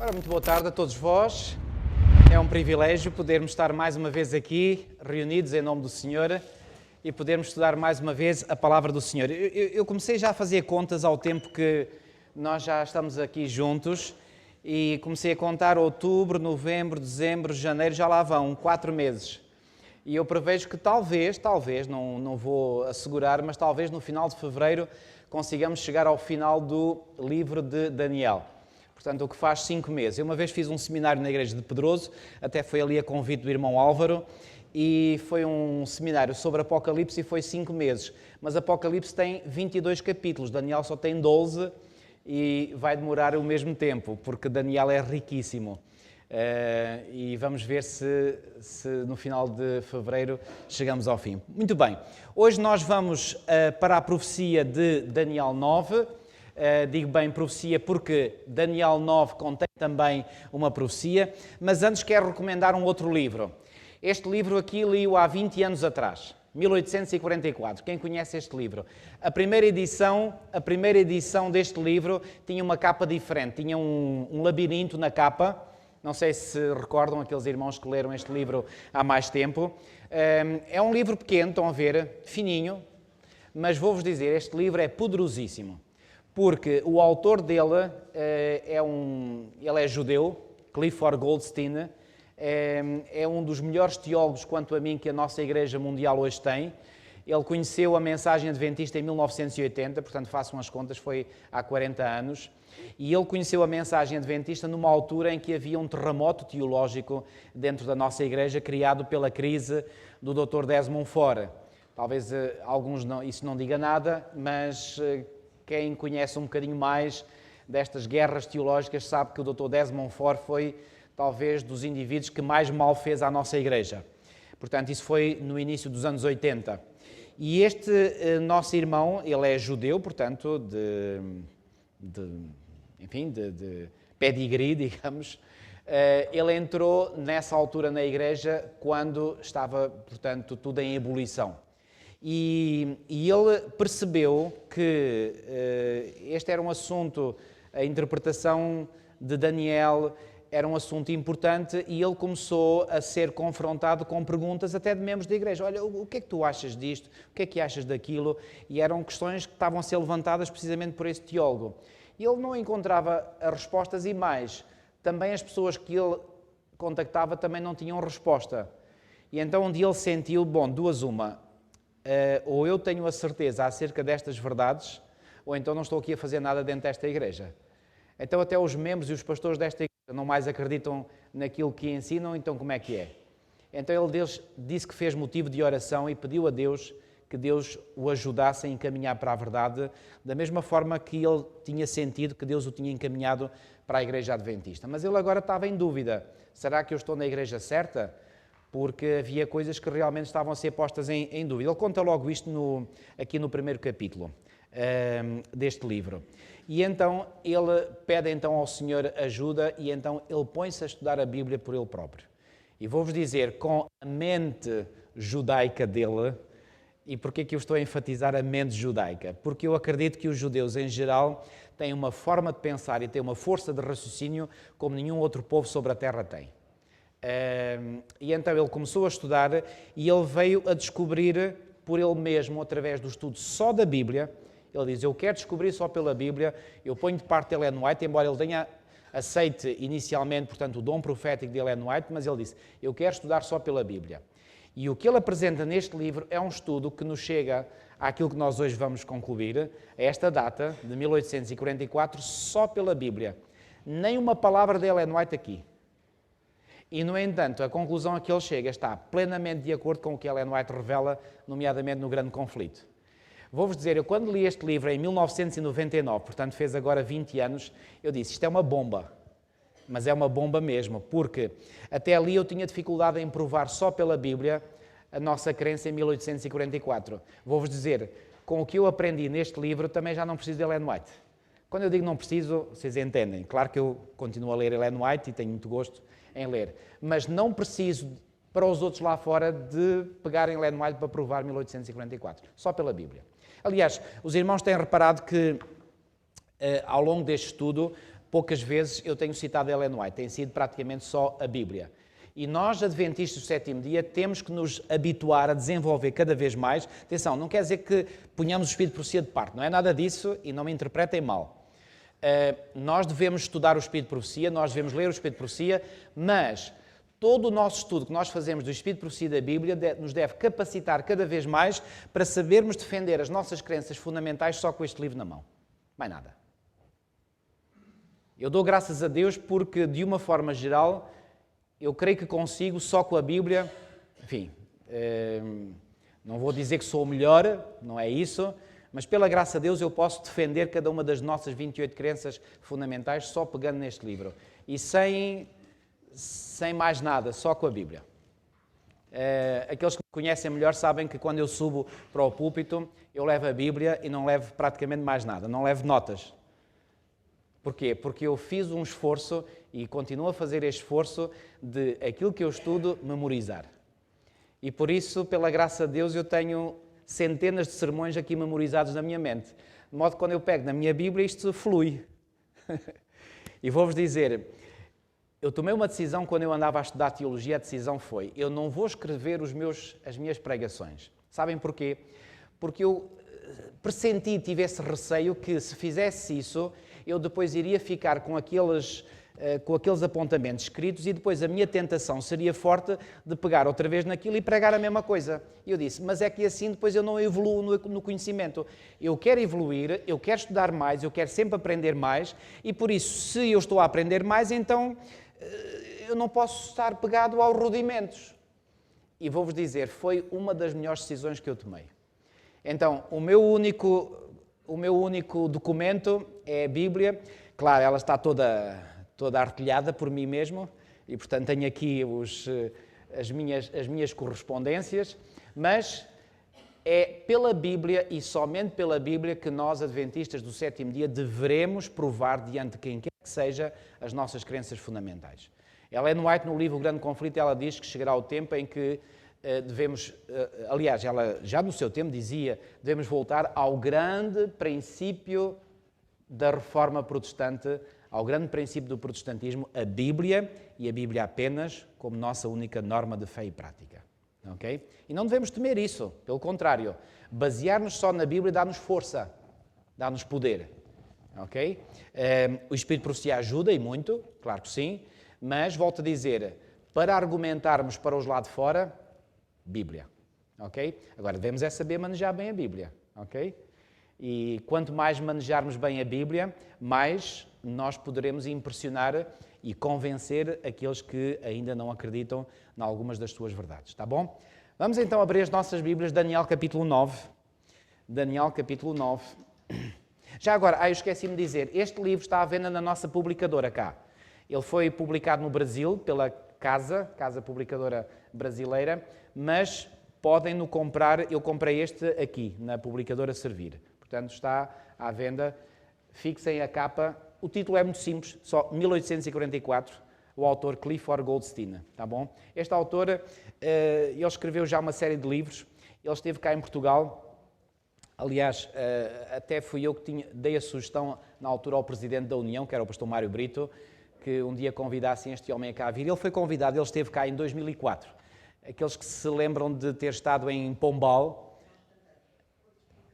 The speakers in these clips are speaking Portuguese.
Ora, muito boa tarde a todos vós. É um privilégio podermos estar mais uma vez aqui, reunidos em nome do Senhor, e podermos estudar mais uma vez a palavra do Senhor. Eu comecei já a fazer contas ao tempo que nós já estamos aqui juntos, e comecei a contar outubro, novembro, dezembro, janeiro, já lá vão 4 meses. E eu prevejo que talvez, não vou assegurar, mas talvez no final de fevereiro consigamos chegar ao final do livro de Daniel. Portanto, o que faz 5 meses. Eu uma vez fiz um seminário na igreja de Pedroso, até foi ali a convite do irmão Álvaro, e foi um seminário sobre Apocalipse e foi 5 meses. Mas Apocalipse tem 22 capítulos, Daniel só tem 12 e vai demorar o mesmo tempo, porque Daniel é riquíssimo. E vamos ver se no final de fevereiro chegamos ao fim. Muito bem, hoje nós vamos para a profecia de Daniel 9. Digo bem profecia porque Daniel 9 contém também uma profecia, mas antes quero recomendar um outro livro. Este livro aqui li-o há 20 anos atrás, 1844. Quem conhece este livro? A primeira edição deste livro tinha uma capa diferente, tinha um labirinto na capa. Não sei se recordam aqueles irmãos que leram este livro há mais tempo. É um livro pequeno, estão a ver, fininho, mas vou-vos dizer, este livro é poderosíssimo. Porque o autor dele ele é judeu, Clifford Goldstein, é um dos melhores teólogos, quanto a mim, que a nossa Igreja Mundial hoje tem. Ele conheceu a mensagem adventista em 1980, portanto façam as contas, foi há 40 anos. E ele conheceu a mensagem adventista numa altura em que havia um terremoto teológico dentro da nossa Igreja, criado pela crise do Dr. Desmond Ford. Talvez alguns isso não diga nada, mas quem conhece um bocadinho mais destas guerras teológicas sabe que o Dr. Desmond Ford foi talvez dos indivíduos que mais mal fez à nossa Igreja. Portanto, isso foi no início dos anos 80. E este nosso irmão, ele é judeu, portanto, de pedigree, digamos. Ele entrou nessa altura na Igreja quando estava, portanto, tudo em ebulição. E ele percebeu que este era um assunto, a interpretação de Daniel era um assunto importante, e ele começou a ser confrontado com perguntas até de membros da igreja. Olha, o que é que tu achas disto? O que é que achas daquilo? E eram questões que estavam a ser levantadas precisamente por esse teólogo. E ele não encontrava as respostas, e mais, também as pessoas que ele contactava também não tinham resposta. E então um dia ele sentiu, duas uma, ou eu tenho a certeza acerca destas verdades, ou então não estou aqui a fazer nada dentro desta igreja. Então até os membros e os pastores desta igreja não mais acreditam naquilo que ensinam, então como é que é? Então ele disse que fez motivo de oração e pediu a Deus que Deus o ajudasse a encaminhar para a verdade, da mesma forma que ele tinha sentido que Deus o tinha encaminhado para a igreja adventista. Mas ele agora estava em dúvida, será que eu estou na igreja certa? Porque havia coisas que realmente estavam a ser postas em dúvida. Ele conta logo isto aqui no primeiro capítulo deste livro. E então ele pede então ao Senhor ajuda, e então ele põe-se a estudar a Bíblia por ele próprio. E vou-vos dizer, com a mente judaica dele. E porquê que eu estou a enfatizar a mente judaica? Porque eu acredito que os judeus em geral têm uma forma de pensar e têm uma força de raciocínio como nenhum outro povo sobre a terra tem. E então ele começou a estudar, e ele veio a descobrir por ele mesmo, através do estudo só da Bíblia. Ele diz, eu quero descobrir só pela Bíblia. Eu ponho de parte Ellen White, embora ele tenha aceite inicialmente, portanto, o dom profético de Ellen White, mas ele disse, eu quero estudar só pela Bíblia. E o que ele apresenta neste livro é um estudo que nos chega àquilo que nós hoje vamos concluir, a esta data de 1844, só pela Bíblia. Nem uma palavra de Ellen White aqui. E, no entanto, a conclusão a que ele chega está plenamente de acordo com o que Ellen White revela, nomeadamente no Grande Conflito. Vou-vos dizer, eu quando li este livro em 1999, portanto fez agora 20 anos, eu disse, isto é uma bomba. Mas é uma bomba mesmo, porque até ali eu tinha dificuldade em provar só pela Bíblia a nossa crença em 1844. Vou-vos dizer, com o que eu aprendi neste livro, também já não preciso de Ellen White. Quando eu digo não preciso, vocês entendem. Claro que eu continuo a ler Ellen White e tenho muito gosto em ler, mas não preciso, para os outros lá fora, de pegarem Ellen White para provar 1844, só pela Bíblia. Aliás, os irmãos têm reparado que, ao longo deste estudo, poucas vezes eu tenho citado Ellen White, tem sido praticamente só a Bíblia. E nós, adventistas do sétimo dia, temos que nos habituar a desenvolver cada vez mais. Atenção, não quer dizer que ponhamos o Espírito de Profecia de parte, não é nada disso e não me interpretem mal. Nós devemos estudar o Espírito de Profecia, nós devemos ler o Espírito de Profecia, mas todo o nosso estudo que nós fazemos do Espírito de Profecia da Bíblia nos deve capacitar cada vez mais para sabermos defender as nossas crenças fundamentais só com este livro na mão. Mais nada. Eu dou graças a Deus porque, de uma forma geral, eu creio que consigo, só com a Bíblia, enfim, não vou dizer que sou o melhor, não é isso, mas pela graça de Deus eu posso defender cada uma das nossas 28 crenças fundamentais só pegando neste livro. E sem mais nada, só com a Bíblia. Aqueles que me conhecem melhor sabem que quando eu subo para o púlpito, eu levo a Bíblia e não levo praticamente mais nada, não levo notas. Porquê? Porque eu fiz um esforço e continuo a fazer este esforço de aquilo que eu estudo, memorizar. E por isso, pela graça de Deus, eu tenho centenas de sermões aqui memorizados na minha mente. De modo que quando eu pego na minha Bíblia, isto flui. E vou-vos dizer, eu tomei uma decisão quando eu andava a estudar teologia, a decisão foi, eu não vou escrever as minhas pregações. Sabem porquê? Porque eu pressenti, tive esse receio que se fizesse isso, eu depois iria ficar com aqueles apontamentos escritos e depois a minha tentação seria forte de pegar outra vez naquilo e pregar a mesma coisa. E eu disse, mas é que assim depois eu não evoluo no conhecimento. Eu quero evoluir, eu quero estudar mais, eu quero sempre aprender mais e por isso, se eu estou a aprender mais, então eu não posso estar pegado aos rudimentos. E vou-vos dizer, foi uma das melhores decisões que eu tomei. Então, o meu único documento é a Bíblia. Claro, ela está toda artilhada por mim mesmo e, portanto, tenho aqui as minhas correspondências, mas é pela Bíblia e somente pela Bíblia que nós, adventistas do sétimo dia, deveremos provar diante de quem quer que seja as nossas crenças fundamentais. Ellen White, no livro O Grande Conflito, ela diz que chegará o tempo em que devemos, aliás, ela já no seu tempo dizia, devemos voltar ao grande princípio da Reforma Protestante, ao grande princípio do protestantismo, a Bíblia e a Bíblia apenas como nossa única norma de fé e prática. Okay? E não devemos temer isso, pelo contrário, basear-nos só na Bíblia dá-nos força, dá-nos poder. Okay? O Espírito de Profecia ajuda e muito, claro que sim, mas volto a dizer, para argumentarmos para os lá de fora, Bíblia. Okay? Agora, devemos é saber manejar bem a Bíblia. Okay? E quanto mais manejarmos bem a Bíblia, mais nós poderemos impressionar e convencer aqueles que ainda não acreditam em algumas das suas verdades. Está bom? Vamos então abrir as nossas Bíblias, Daniel capítulo 9. Daniel capítulo 9. Já agora, eu esqueci-me de dizer, este livro está à venda na nossa publicadora cá. Ele foi publicado no Brasil pela Casa Publicadora Brasileira, mas podem-no comprar, eu comprei este aqui, na publicadora Servir. Portanto, está à venda, fixem a capa, o título é muito simples, só 1844, o autor Clifford Goldstein, tá bom? Este autor, ele escreveu já uma série de livros, ele esteve cá em Portugal, aliás, até fui eu que dei a sugestão na altura ao Presidente da União, que era o pastor Mário Brito, que um dia convidassem este homem a cá vir. Ele foi convidado, ele esteve cá em 2004. Aqueles que se lembram de ter estado em Pombal,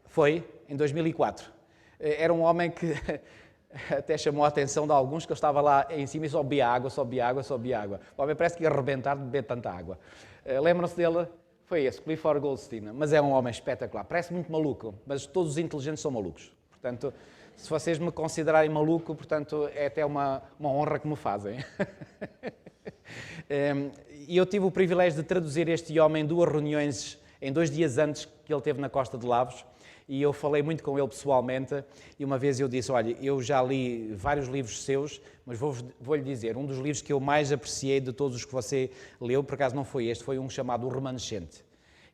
foi em 2004. Era um homem que até chamou a atenção de alguns, que eu estava lá em cima e só bebia água. O homem parece que ia arrebentar de beber tanta água. Lembram-se dele? Foi esse, Clifford Goldstein. Mas é um homem espetacular. Parece muito maluco, mas todos os inteligentes são malucos. Portanto, se vocês me considerarem maluco, portanto, é até uma honra que me fazem. E eu tive o privilégio de traduzir este homem em 2 reuniões, em 2 dias antes que ele esteve na Costa de Lavos, e eu falei muito com ele pessoalmente, e uma vez eu disse, olha, eu já li vários livros seus, mas vou-lhe dizer, um dos livros que eu mais apreciei de todos os que você leu, por acaso não foi este, foi um chamado O Remanescente.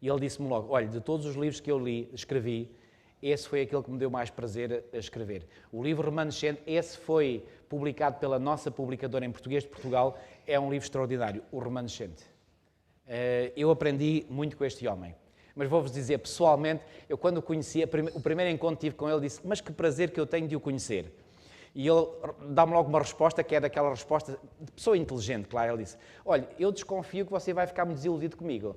E ele disse-me logo, olha, de todos os livros que eu escrevi, esse foi aquele que me deu mais prazer a escrever. O livro Remanescente, esse foi publicado pela nossa publicadora em português de Portugal, é um livro extraordinário, O Remanescente. Eu aprendi muito com este homem. Mas vou-vos dizer, pessoalmente, eu quando o conhecia, o primeiro encontro que tive com ele, disse, mas que prazer que eu tenho de o conhecer. E ele dá-me logo uma resposta que é daquela resposta de pessoa inteligente, claro. Ele disse, olha, eu desconfio que você vai ficar muito desiludido comigo.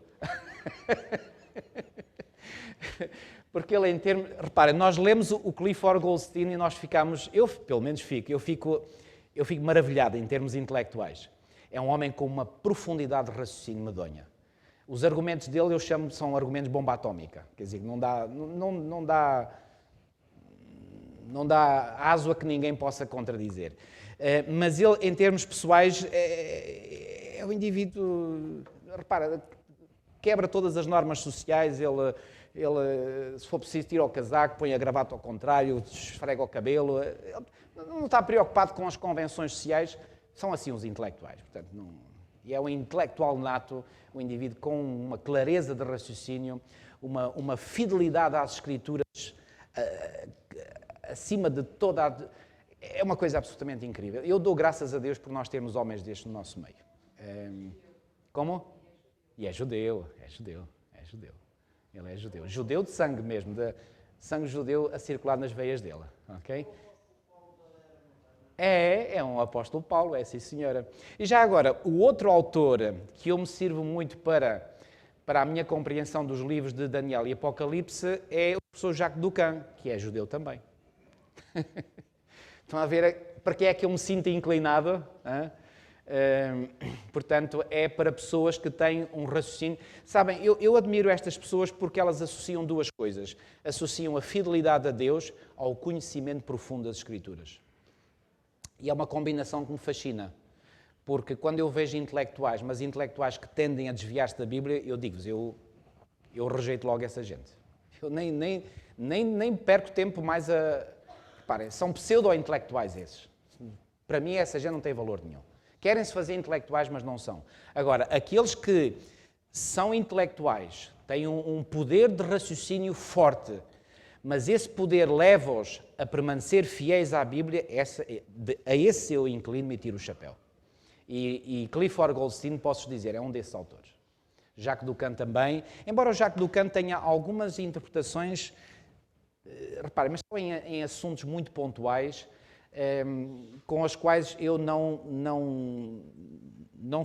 Porque ele em termos... Reparem, nós lemos o Clifford Goldstein e nós ficamos... Eu, pelo menos, fico maravilhado em termos intelectuais. É um homem com uma profundidade de raciocínio medonha. Os argumentos dele, eu chamo, são argumentos bomba atómica. Quer dizer, não dá aso a que ninguém possa contradizer. Mas ele, em termos pessoais, é um indivíduo... Repara, quebra todas as normas sociais, ele, se for preciso, tira o casaco, põe a gravata ao contrário, esfrega o cabelo. Ele não está preocupado com as convenções sociais. São assim os intelectuais. Portanto, e é um intelectual nato, um indivíduo com uma clareza de raciocínio, uma fidelidade às escrituras acima de toda a... É uma coisa absolutamente incrível. Eu dou graças a Deus por nós termos homens destes no nosso meio. Como? E é judeu. Ele é judeu. Judeu de sangue mesmo, de sangue judeu a circular nas veias dele. Ok? É um apóstolo Paulo, sim senhora. E já agora, o outro autor que eu me sirvo muito para a minha compreensão dos livros de Daniel e Apocalipse é o professor Jacques Ducan, que é judeu também. Estão a ver para que é que eu me sinto inclinado? Portanto, é para pessoas que têm um raciocínio. Sabem, eu admiro estas pessoas porque elas associam duas coisas. Associam a fidelidade a Deus ao conhecimento profundo das Escrituras. E é uma combinação que me fascina. Porque quando eu vejo intelectuais, mas intelectuais que tendem a desviar-se da Bíblia, eu digo-vos, eu rejeito logo essa gente. Eu nem perco tempo mais a... Reparem, são pseudo-intelectuais esses. Para mim, essa gente não tem valor nenhum. Querem-se fazer intelectuais, mas não são. Agora, aqueles que são intelectuais, têm um poder de raciocínio forte, mas esse poder leva-os a permanecer fiéis à Bíblia, a esse eu inclino-me e tiro o chapéu. E Clifford Goldstein, posso dizer, é um desses autores. Jacques Ducan também, embora o Jacques Ducan tenha algumas interpretações, reparem, mas são em assuntos muito pontuais, com as quais eu não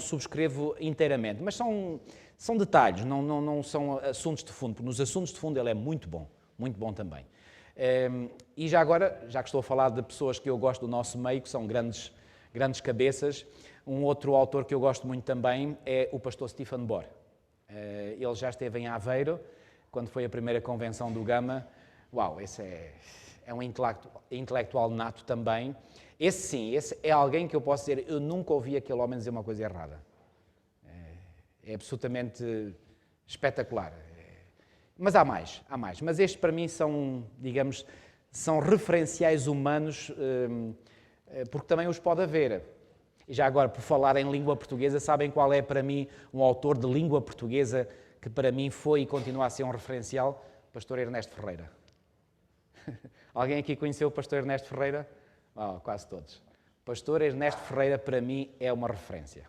subscrevo inteiramente, mas são detalhes, não são assuntos de fundo, porque nos assuntos de fundo ele é muito bom também. E já agora, já que estou a falar de pessoas que eu gosto do nosso meio, que são grandes cabeças, um outro autor que eu gosto muito também é o pastor Stephen Bohr. Ele já esteve em Aveiro, quando foi a primeira convenção do Gama. Uau, esse é um intelectual nato também. Esse é alguém que eu posso dizer, eu nunca ouvi aquele homem dizer uma coisa errada. É absolutamente espetacular. Mas há mais. Mas estes para mim são, digamos, são referenciais humanos, porque também os pode haver. E já agora, por falar em língua portuguesa, sabem qual é para mim um autor de língua portuguesa que para mim foi e continua a ser um referencial? O pastor Ernesto Ferreira. Alguém aqui conheceu o pastor Ernesto Ferreira? Quase todos. O pastor Ernesto Ferreira para mim é uma referência.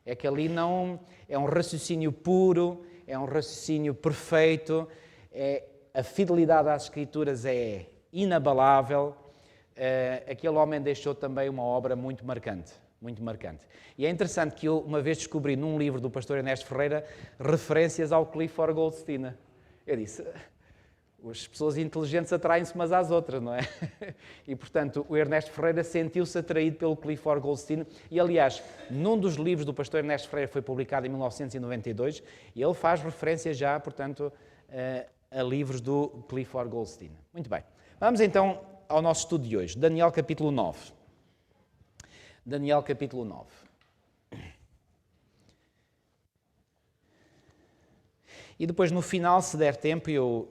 É que ali não... É um raciocínio puro, é um raciocínio perfeito, a fidelidade às Escrituras é inabalável. Aquele homem deixou também uma obra muito marcante. E é interessante que eu uma vez descobri num livro do pastor Ernesto Ferreira referências ao Clifford Goldstein. Eu disse, as pessoas inteligentes atraem-se umas às outras, não é? E, portanto, o Ernesto Ferreira sentiu-se atraído pelo Clifford Goldstein e, aliás, num dos livros do pastor Ernesto Ferreira, foi publicado em 1992, e ele faz referência já, portanto, a livros do Clifford Goldstein. Muito bem. Vamos, então, ao nosso estudo de hoje. Daniel, capítulo 9. Daniel, capítulo 9. E depois, no final, se der tempo, eu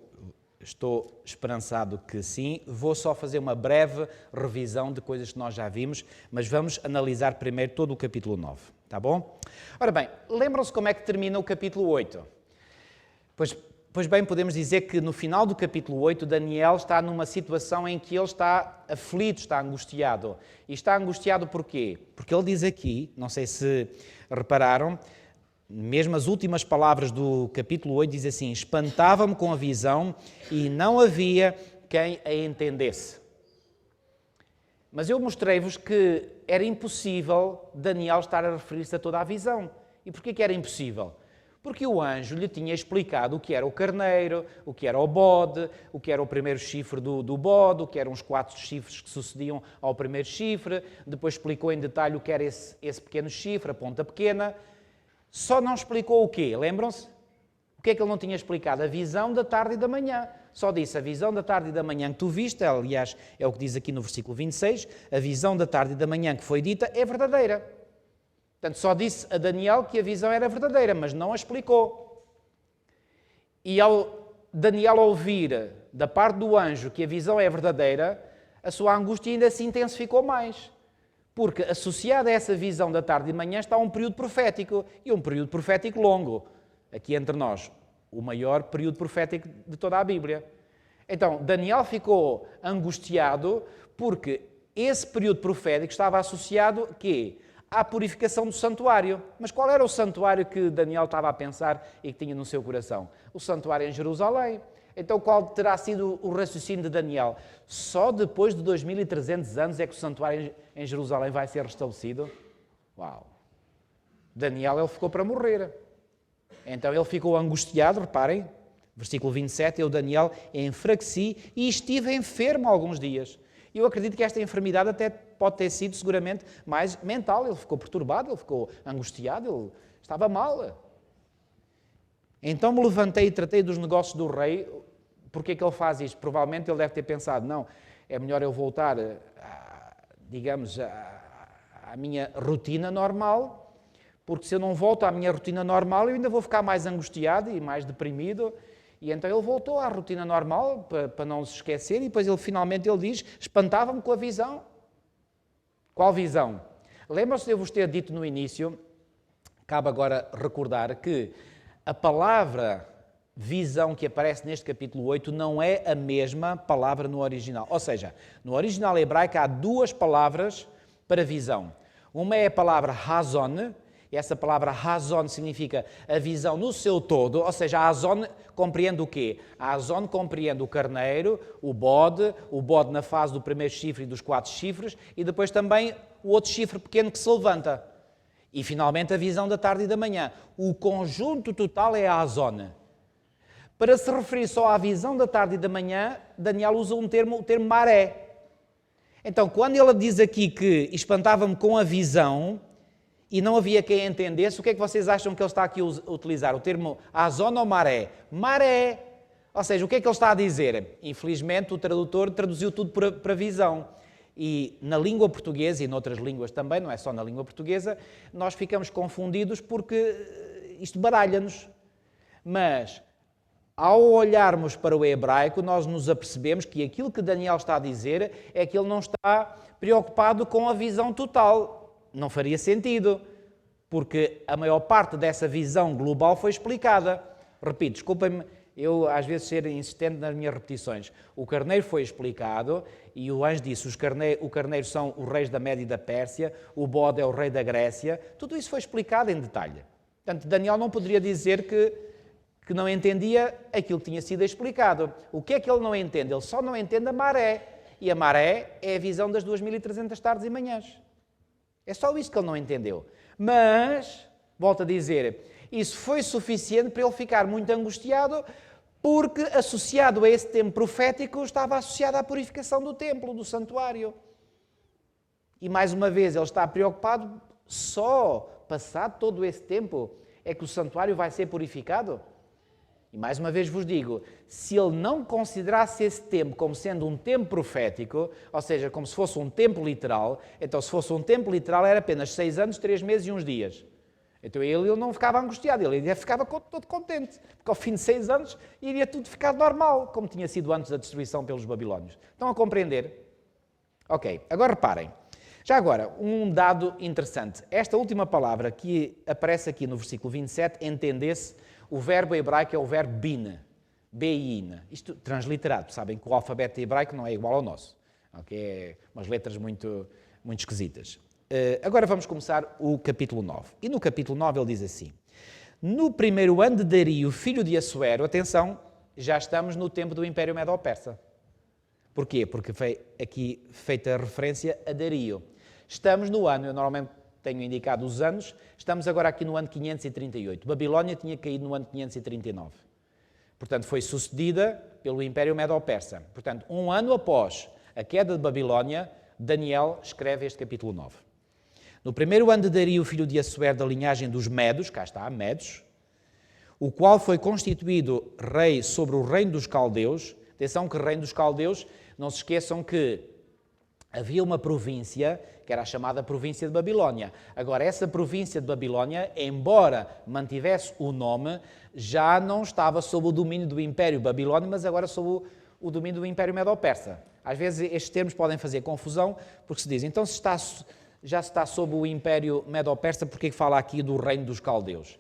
estou esperançado que sim, vou só fazer uma breve revisão de coisas que nós já vimos, mas vamos analisar primeiro todo o capítulo 9, tá bom? Ora bem, lembram-se como é que termina o capítulo 8? Pois bem, podemos dizer que no final do capítulo 8, Daniel está numa situação em que ele está aflito, está angustiado. E está angustiado porquê? Porque ele diz aqui, não sei se repararam, mesmo as últimas palavras do capítulo 8 diz assim: espantava-me com a visão e não havia quem a entendesse. Mas eu mostrei-vos que era impossível Daniel estar a referir-se a toda a visão. E porquê que era impossível? Porque o anjo lhe tinha explicado o que era o carneiro, o que era o bode, o que era o primeiro chifre do bode, o que eram os 4 chifres que sucediam ao primeiro chifre, depois explicou em detalhe o que era esse pequeno chifre, a ponta pequena. Só não explicou o quê? Lembram-se? O que é que ele não tinha explicado? A visão da tarde e da manhã. Só disse, a visão da tarde e da manhã que tu viste, aliás, é o que diz aqui no versículo 26, a visão da tarde e da manhã que foi dita é verdadeira. Portanto, só disse a Daniel que a visão era verdadeira, mas não a explicou. E ao Daniel ouvir da parte do anjo que a visão é verdadeira, a sua angústia ainda se intensificou mais. Porque associado a essa visão da tarde e manhã está um período profético, e um período profético longo. Aqui entre nós, o maior período profético de toda a Bíblia. Então, Daniel ficou angustiado porque esse período profético estava associado à purificação do santuário. Mas qual era o santuário que Daniel estava a pensar e que tinha no seu coração? O santuário em Jerusalém. Então, qual terá sido o raciocínio de Daniel? Só depois de 2300 anos é que o santuário em Jerusalém vai ser restabelecido? Uau! Daniel, ele ficou para morrer. Então, ele ficou angustiado, reparem, versículo 27, eu, Daniel, enfraqueci e estive enfermo alguns dias. Eu acredito que esta enfermidade até pode ter sido, seguramente, mais mental. Ele ficou perturbado, ele ficou angustiado, ele estava mal. Então me levantei e tratei dos negócios do rei. Porquê que ele faz isto? Provavelmente ele deve ter pensado, não, é melhor eu voltar, à minha rotina normal, porque se eu não volto à minha rotina normal, eu ainda vou ficar mais angustiado e mais deprimido. E então ele voltou à rotina normal, para não se esquecer, e depois finalmente ele diz, espantava-me com a visão. Qual visão? Lembram-se de eu vos ter dito no início, cabe agora recordar que a palavra visão que aparece neste capítulo 8 não é a mesma palavra no original. Ou seja, no original hebraico há 2 palavras para visão. Uma é a palavra razon, e essa palavra razon significa a visão no seu todo, ou seja, a razon compreende o quê? A razon compreende o carneiro, o bode na fase do primeiro chifre e dos 4 chifres, e depois também o outro chifre pequeno que se levanta. E finalmente a visão da tarde e da manhã. O conjunto total é a razon. Para se referir só à visão da tarde e da manhã, Daniel usa o termo maré. Então, quando ele diz aqui que espantava-me com a visão e não havia quem entendesse, o que é que vocês acham que ele está aqui a utilizar? O termo azon ou maré? Maré! Ou seja, o que é que ele está a dizer? Infelizmente, o tradutor traduziu tudo para visão. E na língua portuguesa, e noutras línguas também, não é só na língua portuguesa, nós ficamos confundidos porque isto baralha-nos. Mas, ao olharmos para o hebraico, nós nos apercebemos que aquilo que Daniel está a dizer é que ele não está preocupado com a visão total. Não faria sentido, porque a maior parte dessa visão global foi explicada. Repito, desculpem-me, eu às vezes ser insistente nas minhas repetições. O carneiro foi explicado e o anjo disse, o carneiro são os reis da Média e da Pérsia, o bode é o rei da Grécia. Tudo isso foi explicado em detalhe. Portanto, Daniel não poderia dizer que não entendia aquilo que tinha sido explicado. O que é que ele não entende? Ele só não entende a maré. E a maré é a visão das 2300 tardes e manhãs. É só isso que ele não entendeu. Mas, volto a dizer, isso foi suficiente para ele ficar muito angustiado, porque associado a esse tempo profético estava associado à purificação do templo, do santuário. E mais uma vez ele está preocupado, só passado todo esse tempo é que o santuário vai ser purificado? E mais uma vez vos digo, se ele não considerasse esse tempo como sendo um tempo profético, ou seja, como se fosse um tempo literal, então se fosse um tempo literal era apenas 6 anos, 3 meses e uns dias. Então ele não ficava angustiado, ele ficava todo contente, porque ao fim de 6 anos iria tudo ficar normal, como tinha sido antes da destruição pelos babilónios. Estão a compreender? Ok, agora reparem. Já agora, um dado interessante. Esta última palavra que aparece aqui no versículo 27, entende-se, o verbo hebraico é o verbo bin, B-I-N. Isto transliterado, sabem que o alfabeto hebraico não é igual ao nosso. Okay? É umas letras muito esquisitas. Agora vamos começar o capítulo 9. E no capítulo 9 ele diz assim, no primeiro ano de Dario, filho de Assuero, atenção, já estamos no tempo do Império Medo-Persa. Porquê? Porque foi aqui feita referência a Dario. Estamos no ano, eu normalmente tenho indicado os anos, estamos agora aqui no ano 538. Babilónia tinha caído no ano 539. Portanto, foi sucedida pelo Império Medo-Persa. Portanto, um ano após a queda de Babilónia, Daniel escreve este capítulo 9. No primeiro ano de Dario, filho de Assuero, da linhagem dos Medos, cá está, Medos, o qual foi constituído rei sobre o reino dos caldeus. Atenção que reino dos caldeus, não se esqueçam que havia uma província, que era a chamada província de Babilónia. Agora, essa província de Babilónia, embora mantivesse o nome, já não estava sob o domínio do Império Babilónio, mas agora sob o domínio do Império Medo-Persa. Às vezes estes termos podem fazer confusão, porque se diz, então já se está sob o Império Medo-Persa, porque é que fala aqui do reino dos caldeus?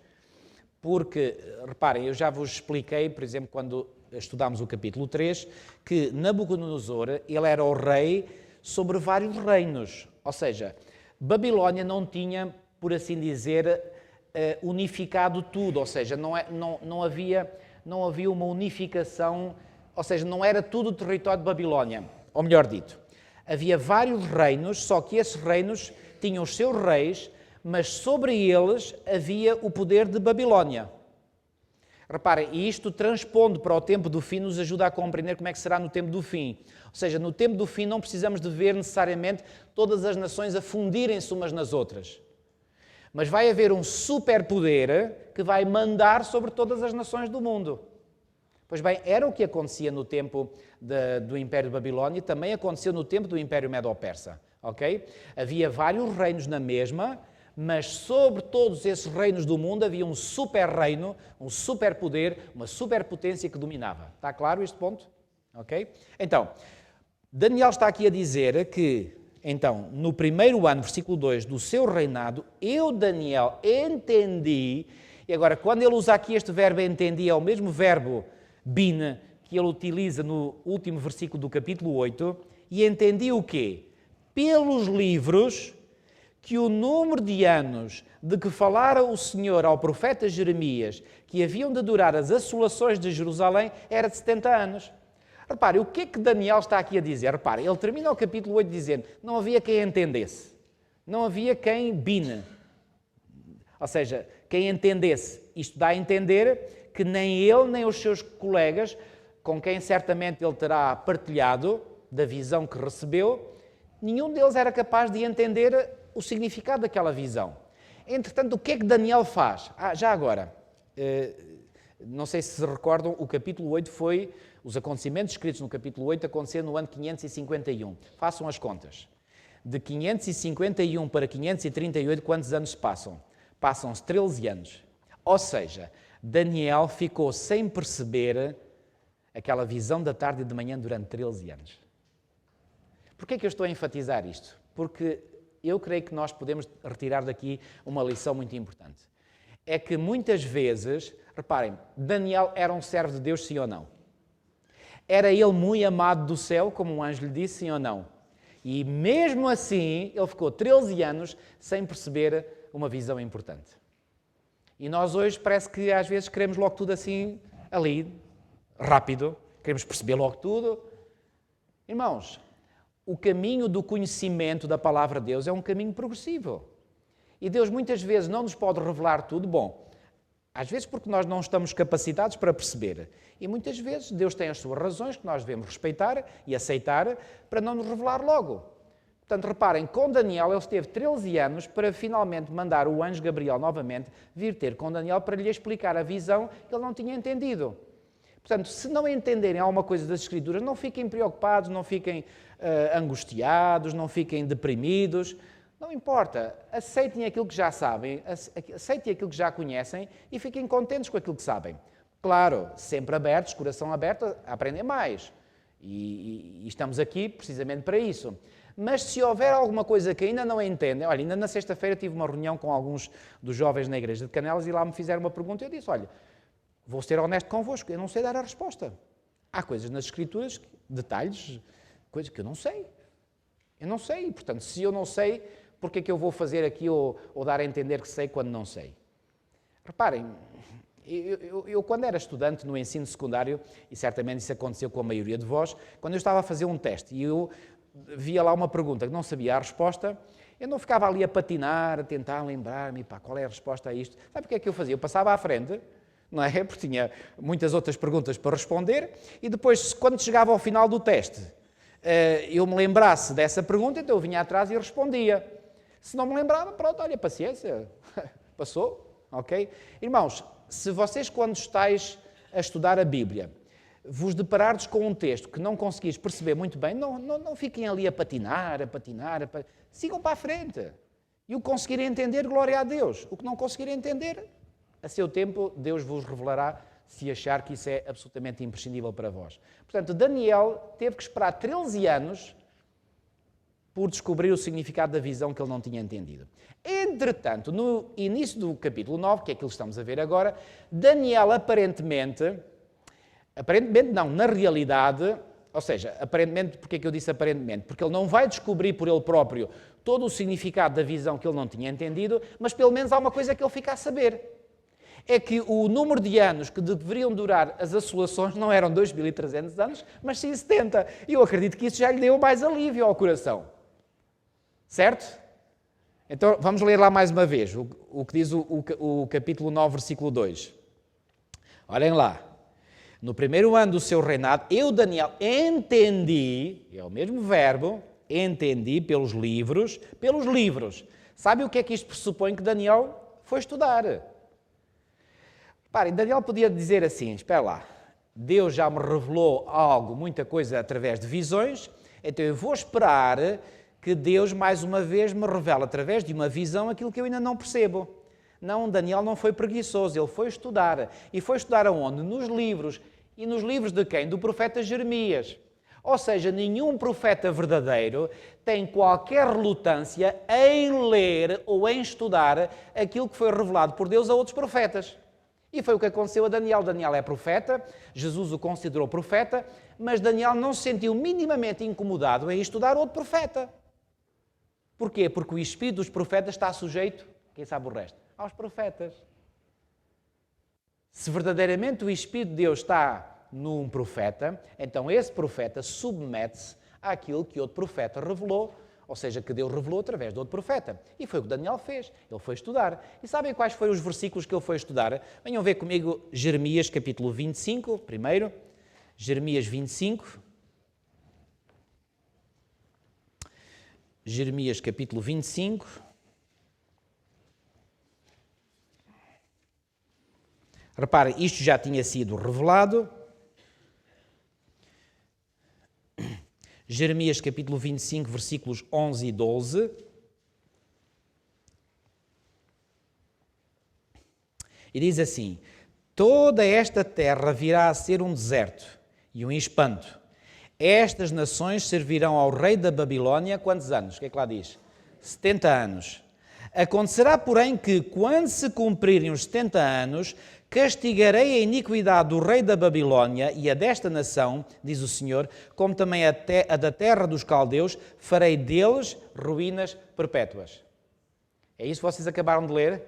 Porque, reparem, eu já vos expliquei, por exemplo, quando estudámos o capítulo 3, que Nabucodonosor, ele era o rei sobre vários reinos. Ou seja, Babilónia não tinha, por assim dizer, unificado tudo. Ou seja, não havia uma unificação, ou seja, não era tudo o território de Babilónia. Ou melhor dito, havia vários reinos, só que esses reinos tinham os seus reis, mas sobre eles havia o poder de Babilónia. Reparem, e isto transpondo para o tempo do fim nos ajuda a compreender como é que será no tempo do fim. Ou seja, no tempo do fim não precisamos de ver necessariamente todas as nações a fundirem-se umas nas outras. Mas vai haver um superpoder que vai mandar sobre todas as nações do mundo. Pois bem, era o que acontecia no tempo do Império de Babilónia e também aconteceu no tempo do Império Medo-Persa. Okay? Havia vários reinos na mesma, mas sobre todos esses reinos do mundo havia um super-reino, um superpoder, uma superpotência que dominava. Está claro este ponto? Ok? Então, Daniel está aqui a dizer que, então, no primeiro ano, versículo 2, do seu reinado, eu, Daniel, entendi, e agora, quando ele usa aqui este verbo entendi, é o mesmo verbo bin que ele utiliza no último versículo do capítulo 8, e entendi o quê? Pelos livros que o número de anos de que falara o Senhor ao profeta Jeremias, que haviam de durar as assolações de Jerusalém, era de 70 anos. Repare, o que é que Daniel está aqui a dizer? Repare, ele termina o capítulo 8 dizendo, não havia quem entendesse, não havia quem bine, ou seja, quem entendesse. Isto dá a entender que nem ele, nem os seus colegas, com quem certamente ele terá partilhado da visão que recebeu, nenhum deles era capaz de entender o significado daquela visão. Entretanto, o que é que Daniel faz? Já agora, não sei se se recordam, o capítulo 8 foi, os acontecimentos escritos no capítulo 8 aconteceram no ano 551. Façam as contas. De 551 para 538, quantos anos se passam? Passam-se 13 anos. Ou seja, Daniel ficou sem perceber aquela visão da tarde e de manhã durante 13 anos. Porquê é que eu estou a enfatizar isto? Porque eu creio que nós podemos retirar daqui uma lição muito importante. É que muitas vezes, reparem, Daniel era um servo de Deus, sim ou não? Era ele muito amado do céu, como um anjo lhe disse, sim ou não? E mesmo assim, ele ficou 13 anos sem perceber uma visão importante. E nós hoje parece que às vezes queremos logo tudo assim, ali, rápido, queremos perceber logo tudo. Irmãos, o caminho do conhecimento da palavra de Deus é um caminho progressivo. E Deus muitas vezes não nos pode revelar tudo. Bom, às vezes porque nós não estamos capacitados para perceber. E muitas vezes Deus tem as suas razões que nós devemos respeitar e aceitar para não nos revelar logo. Portanto, reparem, com Daniel ele esteve 13 anos para finalmente mandar o anjo Gabriel novamente vir ter com Daniel para lhe explicar a visão que ele não tinha entendido. Portanto, se não entenderem alguma coisa das Escrituras, não fiquem preocupados, não fiquem angustiados, não fiquem deprimidos. Não importa. Aceitem aquilo que já sabem, aceitem aquilo que já conhecem e fiquem contentes com aquilo que sabem. Claro, sempre abertos, coração aberto, a aprender mais. E estamos aqui precisamente para isso. Mas se houver alguma coisa que ainda não entendem, olha, ainda na sexta-feira tive uma reunião com alguns dos jovens na igreja de Canelas e lá me fizeram uma pergunta e eu disse, olha, vou ser honesto convosco, eu não sei dar a resposta. Há coisas nas Escrituras, detalhes, coisas que eu não sei. Eu não sei, portanto, se eu não sei, porque é que eu vou fazer aqui ou dar a entender que sei quando não sei? Reparem, Eu, quando era estudante no ensino secundário, e certamente isso aconteceu com a maioria de vós, quando eu estava a fazer um teste e eu via lá uma pergunta que não sabia a resposta, eu não ficava ali a patinar, a tentar lembrar-me, qual é a resposta a isto? Sabe o que é que eu fazia? Eu passava à frente, não é? Porque tinha muitas outras perguntas para responder, e depois, quando chegava ao final do teste, eu me lembrasse dessa pergunta, então eu vinha atrás e respondia. Se não me lembrava, pronto, olha, paciência, passou, ok? Irmãos, se vocês, quando estáis a estudar a Bíblia, vos deparardes com um texto que não conseguis perceber muito bem, não fiquem ali a patinar, sigam para a frente. E o que conseguirem entender, glória a Deus. O que não conseguirem entender, a seu tempo, Deus vos revelará se achar que isso é absolutamente imprescindível para vós. Portanto, Daniel teve que esperar 13 anos por descobrir o significado da visão que ele não tinha entendido. Entretanto, no início do capítulo 9, que é aquilo que estamos a ver agora, Daniel aparentemente não, na realidade, ou seja, aparentemente, porque é que eu disse aparentemente? Porque ele não vai descobrir por ele próprio todo o significado da visão que ele não tinha entendido, mas pelo menos há uma coisa que ele fica a saber. É que o número de anos que deveriam durar as assolações não eram 2.300 anos, mas sim 70. E eu acredito que isso já lhe deu mais alívio ao coração. Certo? Então, vamos ler lá mais uma vez o que diz o capítulo 9, versículo 2. Olhem lá. No primeiro ano do seu reinado, eu, Daniel, entendi, é o mesmo verbo, entendi pelos livros. Sabe o que é que isto pressupõe? Que Daniel foi estudar. Reparem, Daniel podia dizer assim, espera lá, Deus já me revelou algo, muita coisa através de visões, então eu vou esperar que Deus mais uma vez me revele através de uma visão aquilo que eu ainda não percebo. Não, Daniel não foi preguiçoso, ele foi estudar. E foi estudar aonde? Nos livros. E nos livros de quem? Do profeta Jeremias. Ou seja, nenhum profeta verdadeiro tem qualquer relutância em ler ou em estudar aquilo que foi revelado por Deus a outros profetas. E foi o que aconteceu a Daniel. Daniel é profeta, Jesus o considerou profeta, mas Daniel não se sentiu minimamente incomodado em estudar outro profeta. Porquê? Porque o espírito dos profetas está sujeito, quem sabe o resto, aos profetas. Se verdadeiramente o Espírito de Deus está num profeta, então esse profeta submete-se àquilo que outro profeta revelou, ou seja, que Deus revelou através de outro profeta. E foi o que Daniel fez. Ele foi estudar. E sabem quais foram os versículos que ele foi estudar? Venham ver comigo Jeremias capítulo 25, primeiro. Jeremias 25. Jeremias capítulo 25. Reparem, isto já tinha sido revelado. Jeremias capítulo 25, versículos 11 e 12. E diz assim: toda esta terra virá a ser um deserto e um espanto. Estas nações servirão ao rei da Babilónia quantos anos? O que é que lá diz? 70 anos. Acontecerá, porém, que, quando se cumprirem os 70 anos, castigarei a iniquidade do rei da Babilónia e a desta nação, diz o Senhor, como também a da terra dos caldeus, farei deles ruínas perpétuas. É isso que vocês acabaram de ler?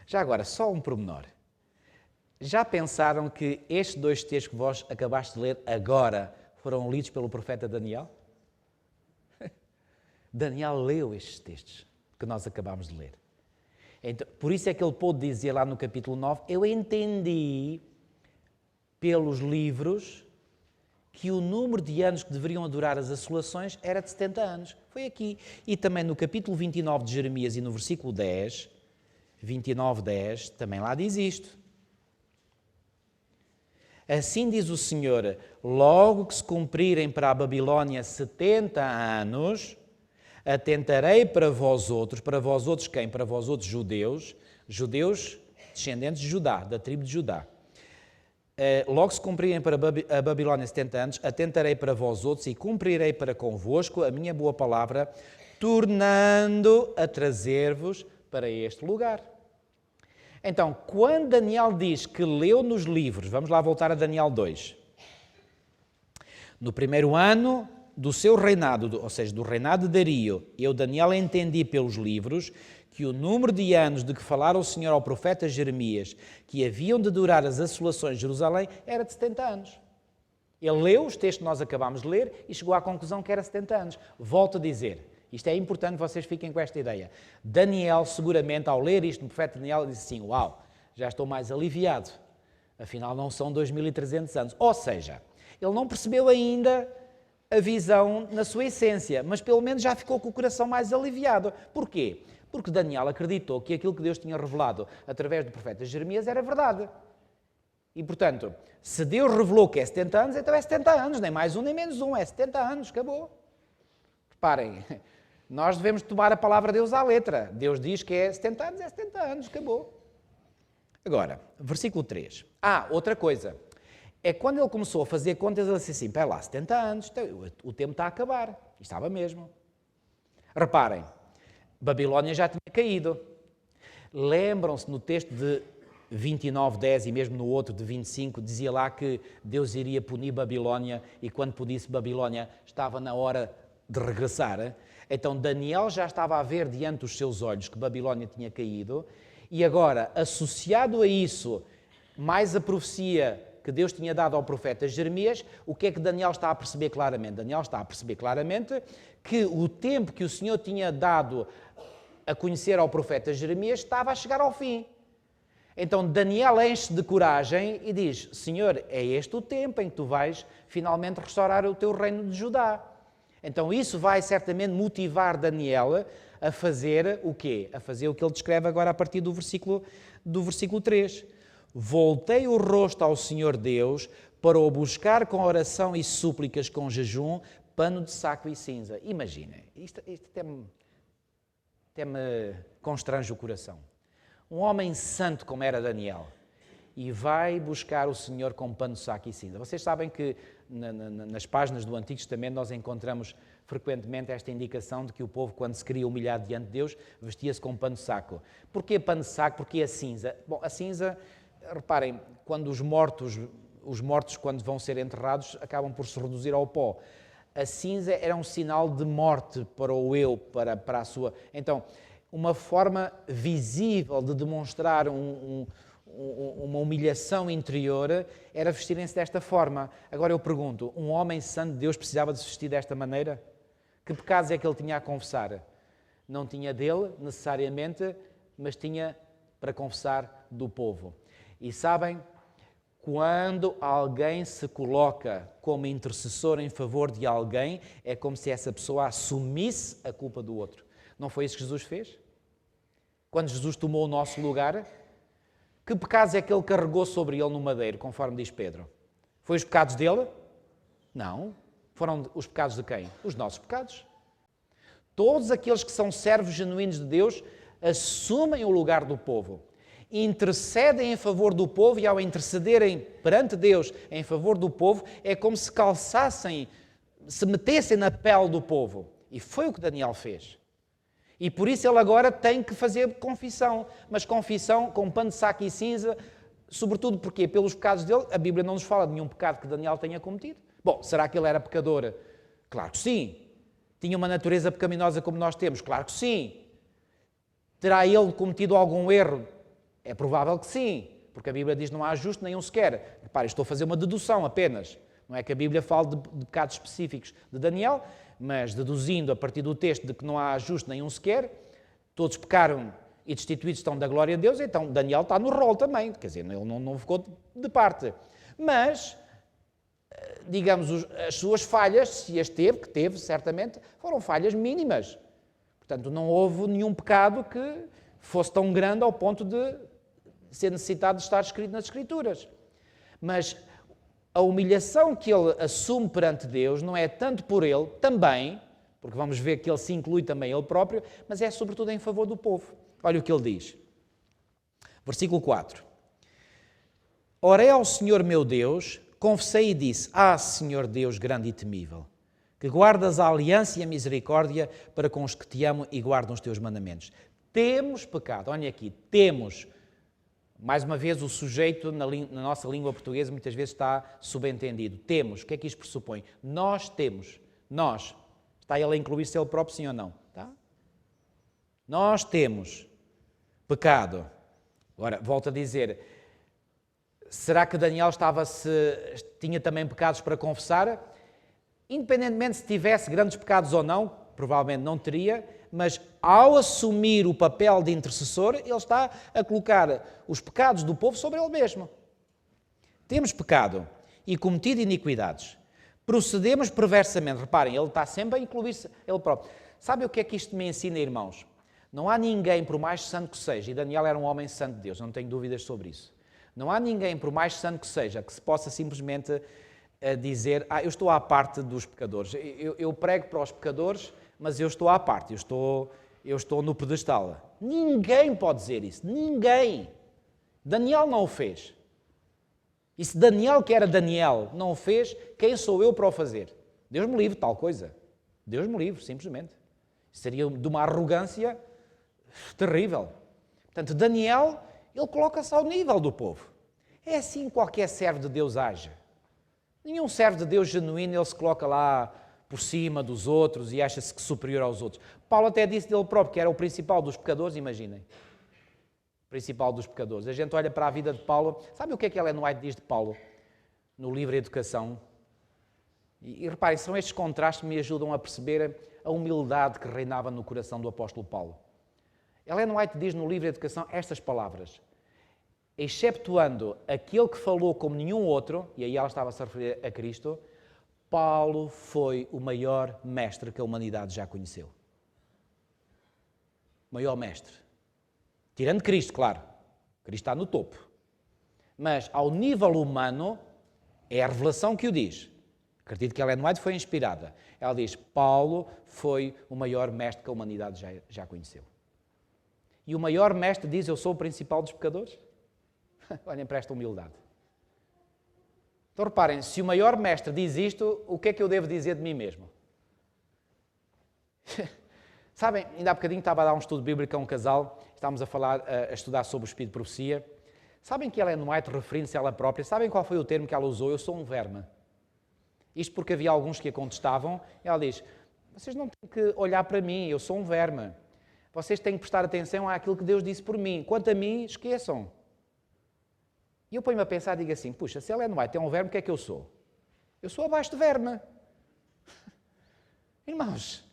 Já agora, só um pormenor. Já pensaram que estes dois textos que vós acabaste de ler agora foram lidos pelo profeta Daniel? Daniel leu estes textos que nós acabámos de ler. Então, por isso é que ele pôde dizer lá no capítulo 9, eu entendi pelos livros que o número de anos que deveriam durar as assolações era de 70 anos. Foi aqui. E também no capítulo 29 de Jeremias e no versículo 10, 29, 10, também lá diz isto. Assim diz o Senhor, logo que se cumprirem para a Babilónia 70 anos, atentarei para vós outros quem? Para vós outros judeus descendentes de Judá, da tribo de Judá. Logo se cumprirem para a Babilónia 70 anos, atentarei para vós outros e cumprirei para convosco a minha boa palavra, tornando a trazer-vos para este lugar. Então, quando Daniel diz que leu nos livros, vamos lá voltar a Daniel 2. No primeiro ano do seu reinado, ou seja, do reinado de Dario, eu, Daniel, entendi pelos livros que o número de anos de que falara o Senhor ao profeta Jeremias, que haviam de durar as assolações de Jerusalém, era de 70 anos. Ele leu os textos que nós acabámos de ler e chegou à conclusão que era 70 anos. Volto a dizer, isto é importante, vocês fiquem com esta ideia. Daniel, seguramente, ao ler isto, o profeta Daniel disse assim, uau, já estou mais aliviado. Afinal, não são 2.300 anos. Ou seja, ele não percebeu ainda a visão na sua essência, mas pelo menos já ficou com o coração mais aliviado. Porquê? Porque Daniel acreditou que aquilo que Deus tinha revelado através do profeta Jeremias era verdade. E, portanto, se Deus revelou que é 70 anos, então é 70 anos, nem mais um nem menos um, é 70 anos, acabou. Reparem, nós devemos tomar a palavra de Deus à letra. Deus diz que é 70 anos, é 70 anos, acabou. Agora, versículo 3. Outra coisa. É quando ele começou a fazer contas, ele disse assim, espera lá, 70 anos, o tempo está a acabar. E estava mesmo. Reparem, Babilónia já tinha caído. Lembram-se no texto de 29:10 e mesmo no outro de 25, dizia lá que Deus iria punir Babilónia e quando punisse Babilónia estava na hora de regressar. Então Daniel já estava a ver diante dos seus olhos que Babilónia tinha caído e agora, associado a isso, mais a profecia que Deus tinha dado ao profeta Jeremias, o que é que Daniel está a perceber claramente? Daniel está a perceber claramente que o tempo que o Senhor tinha dado a conhecer ao profeta Jeremias estava a chegar ao fim. Então Daniel enche de coragem e diz, Senhor, é este o tempo em que tu vais finalmente restaurar o teu reino de Judá. Então isso vai certamente motivar Daniel a fazer o quê? A fazer o que ele descreve agora a partir do versículo 3. Voltei o rosto ao Senhor Deus para o buscar com oração e súplicas, com jejum, pano de saco e cinza. Imaginem, isto até me constrange o coração. Um homem santo como era Daniel e vai buscar o Senhor com pano de saco e cinza. Vocês sabem que nas páginas do Antigo Testamento nós encontramos frequentemente esta indicação de que o povo, quando se queria humilhar diante de Deus, vestia-se com pano de saco. Porquê pano de saco? Porquê a cinza? Bom, a cinza, reparem, quando os mortos quando vão ser enterrados acabam por se reduzir ao pó. A cinza era um sinal de morte para o eu, para a sua... Então, uma forma visível de demonstrar uma humilhação interior era vestirem-se desta forma. Agora eu pergunto, um homem santo de Deus precisava de se vestir desta maneira? Que pecados é que ele tinha a confessar? Não tinha dele, necessariamente, mas tinha para confessar do povo. E sabem, quando alguém se coloca como intercessor em favor de alguém, é como se essa pessoa assumisse a culpa do outro. Não foi isso que Jesus fez? Quando Jesus tomou o nosso lugar, que pecados é que ele carregou sobre ele no madeiro, conforme diz Pedro? Foi os pecados dele? Não. Foram os pecados de quem? Os nossos pecados. Todos aqueles que são servos genuínos de Deus assumem o lugar do povo, intercedem em favor do povo e ao intercederem perante Deus em favor do povo, é como se calçassem, se metessem na pele do povo. E foi o que Daniel fez. E por isso ele agora tem que fazer confissão, mas confissão com pano de saco e cinza, sobretudo porque pelos pecados dele, a Bíblia não nos fala de nenhum pecado que Daniel tenha cometido. Bom, será que ele era pecador? Claro que sim. Tinha uma natureza pecaminosa como nós temos? Claro que sim. Terá ele cometido algum erro? É provável que sim, porque a Bíblia diz que não há justo nenhum sequer. Repare, estou a fazer uma dedução apenas. Não é que a Bíblia fale de pecados específicos de Daniel, mas deduzindo a partir do texto de que não há justo nenhum sequer, todos pecaram e destituídos estão da glória de Deus, então Daniel está no rol também, quer dizer, ele não ficou de parte. Mas, digamos, as suas falhas, se as teve, que teve certamente, foram falhas mínimas. Portanto, não houve nenhum pecado que fosse tão grande ao ponto de ser necessitado de estar escrito nas Escrituras. Mas a humilhação que ele assume perante Deus não é tanto por ele, também, porque vamos ver que ele se inclui também ele próprio, mas é sobretudo em favor do povo. Olha o que ele diz. Versículo 4. Orei ao Senhor meu Deus, confessei e disse, Senhor Deus grande e temível, que guardas a aliança e a misericórdia para com os que te amam e guardam os teus mandamentos. Temos pecado, olhem aqui, temos. Mais uma vez, o sujeito na nossa língua portuguesa muitas vezes está subentendido. Temos. O que é que isto pressupõe? Nós temos. Nós. Está ele a incluir-se ele próprio, sim ou não? Tá? Nós temos pecado. Agora, volto a dizer, será que Daniel tinha também pecados para confessar? Independentemente se tivesse grandes pecados ou não, provavelmente não teria, mas ao assumir o papel de intercessor, ele está a colocar os pecados do povo sobre ele mesmo. Temos pecado e cometido iniquidades. Procedemos perversamente. Reparem, ele está sempre a incluir-se ele próprio. Sabe o que é que isto me ensina, irmãos? Não há ninguém, por mais santo que seja, e Daniel era um homem santo de Deus, não tenho dúvidas sobre isso. Não há ninguém, por mais santo que seja, que se possa simplesmente dizer, eu estou à parte dos pecadores. Eu prego para os pecadores, mas eu estou à parte, eu estou no pedestal. Ninguém pode dizer isso, ninguém. Daniel não o fez. E se Daniel, que era Daniel, não o fez, quem sou eu para o fazer? Deus me livre de tal coisa. Deus me livre, simplesmente. Seria de uma arrogância terrível. Portanto, Daniel, ele coloca-se ao nível do povo. É assim que qualquer servo de Deus age. Nenhum servo de Deus genuíno, ele se coloca lá por cima dos outros e acha-se superior aos outros. Paulo até disse dele próprio que era o principal dos pecadores, imaginem. Principal dos pecadores. A gente olha para a vida de Paulo, sabe o que é que Ellen White diz de Paulo no livro Educação? E reparem, são estes contrastes que me ajudam a perceber a humildade que reinava no coração do apóstolo Paulo. Ellen White diz no livro Educação estas palavras: exceptuando aquele que falou como nenhum outro, e aí ela estava-se a referir a Cristo, Paulo foi o maior mestre que a humanidade já conheceu. O maior mestre. Tirando Cristo, claro. Cristo está no topo. Mas, ao nível humano, é a revelação que o diz. Acredito que Ellen White foi inspirada. Ela diz, Paulo foi o maior mestre que a humanidade já conheceu. E o maior mestre diz, eu sou o principal dos pecadores? Olhem para esta humildade. Então, reparem, se o maior mestre diz isto, o que é que eu devo dizer de mim mesmo? Sabem, ainda há bocadinho estava a dar um estudo bíblico a um casal, estávamos a estudar sobre o espírito de profecia. Sabem que Ellen White, referindo-se a ela própria, sabem qual foi o termo que ela usou? Eu sou um verme. Isto porque havia alguns que a contestavam. Ela diz, vocês não têm que olhar para mim, eu sou um verme. Vocês têm que prestar atenção àquilo que Deus disse por mim. Quanto a mim, esqueçam. E eu ponho-me a pensar e digo assim, puxa, se Ellen White é um verme, o que é que eu sou? Eu sou abaixo de verme. Irmãos,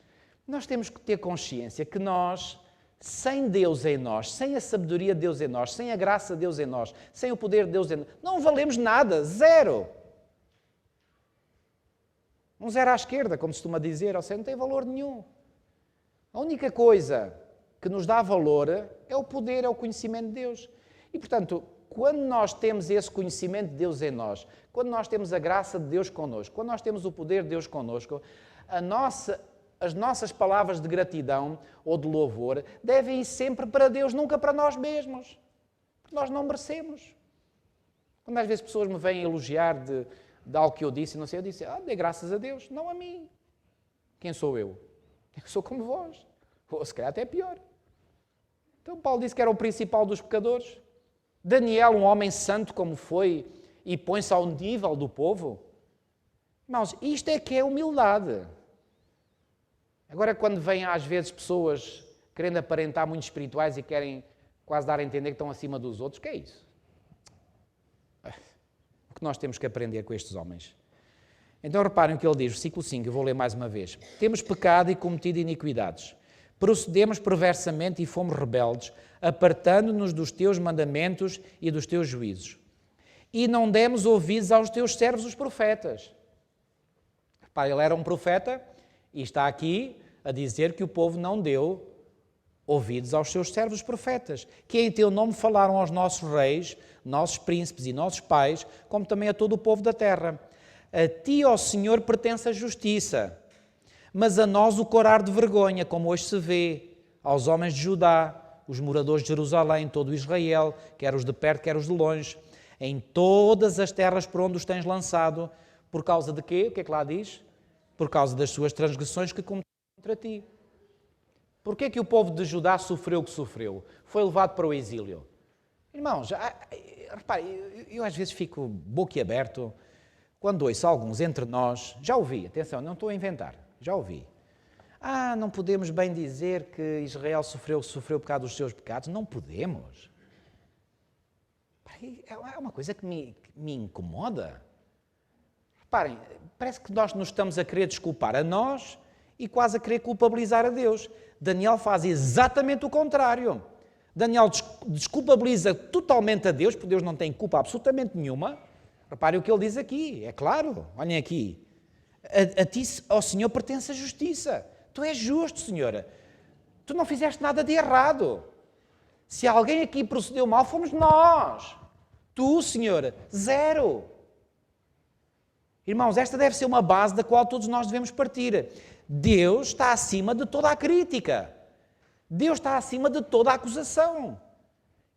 nós temos que ter consciência que nós, sem Deus em nós, sem a sabedoria de Deus em nós, sem a graça de Deus em nós, sem o poder de Deus em nós, não valemos nada, zero. Um zero à esquerda, como se costuma dizer, ou seja, não tem valor nenhum. A única coisa que nos dá valor é o poder, é o conhecimento de Deus. E, portanto, quando nós temos esse conhecimento de Deus em nós, quando nós temos a graça de Deus connosco, quando nós temos o poder de Deus connosco, as nossas palavras de gratidão ou de louvor devem ir sempre para Deus, nunca para nós mesmos. Porque nós não merecemos. Quando às vezes pessoas me vêm elogiar de algo que eu disse, não sei, eu disse, dê graças a Deus, não a mim. Quem sou eu? Eu sou como vós. Ou se calhar até pior. Então Paulo disse que era o principal dos pecadores. Daniel, um homem santo como foi, e põe-se ao nível do povo. Irmãos, isto é que é humildade. Agora, quando vêm às vezes pessoas querendo aparentar muito espirituais e querem quase dar a entender que estão acima dos outros, o que é isso? O que nós temos que aprender com estes homens? Então reparem o que ele diz, versículo 5, eu vou ler mais uma vez. Temos pecado e cometido iniquidades. Procedemos perversamente e fomos rebeldes, apartando-nos dos teus mandamentos e dos teus juízos. E não demos ouvidos aos teus servos, os profetas. Reparem, ele era um profeta e está aqui a dizer que o povo não deu ouvidos aos seus servos profetas, que em teu nome falaram aos nossos reis, nossos príncipes e nossos pais, como também a todo o povo da terra. A ti, ó Senhor, pertence a justiça, mas a nós o corar de vergonha, como hoje se vê, aos homens de Judá, os moradores de Jerusalém, todo o Israel, quer os de perto, quer os de longe, em todas as terras por onde os tens lançado, por causa de quê? O que é que lá diz? Por causa das suas transgressões que cometeram contra ti. Porquê que o povo de Judá sofreu o que sofreu? Foi levado para o exílio. Irmãos, repare, eu às vezes fico boquiaberto quando ouço alguns entre nós, já ouvi, atenção, não estou a inventar, já ouvi. Não podemos bem dizer que Israel sofreu o pecado dos seus pecados. Não podemos. É uma coisa que me incomoda. Reparem, parece que nós nos estamos a querer desculpar a nós e quase a querer culpabilizar a Deus. Daniel faz exatamente o contrário. Daniel desculpabiliza totalmente a Deus, porque Deus não tem culpa absolutamente nenhuma. Reparem o que ele diz aqui, é claro, olhem aqui. A ti, ó Senhor, pertence a justiça. Tu és justo, Senhor. Tu não fizeste nada de errado. Se alguém aqui procedeu mal, fomos nós. Tu, Senhor, zero. Irmãos, esta deve ser uma base da qual todos nós devemos partir. Deus está acima de toda a crítica. Deus está acima de toda a acusação.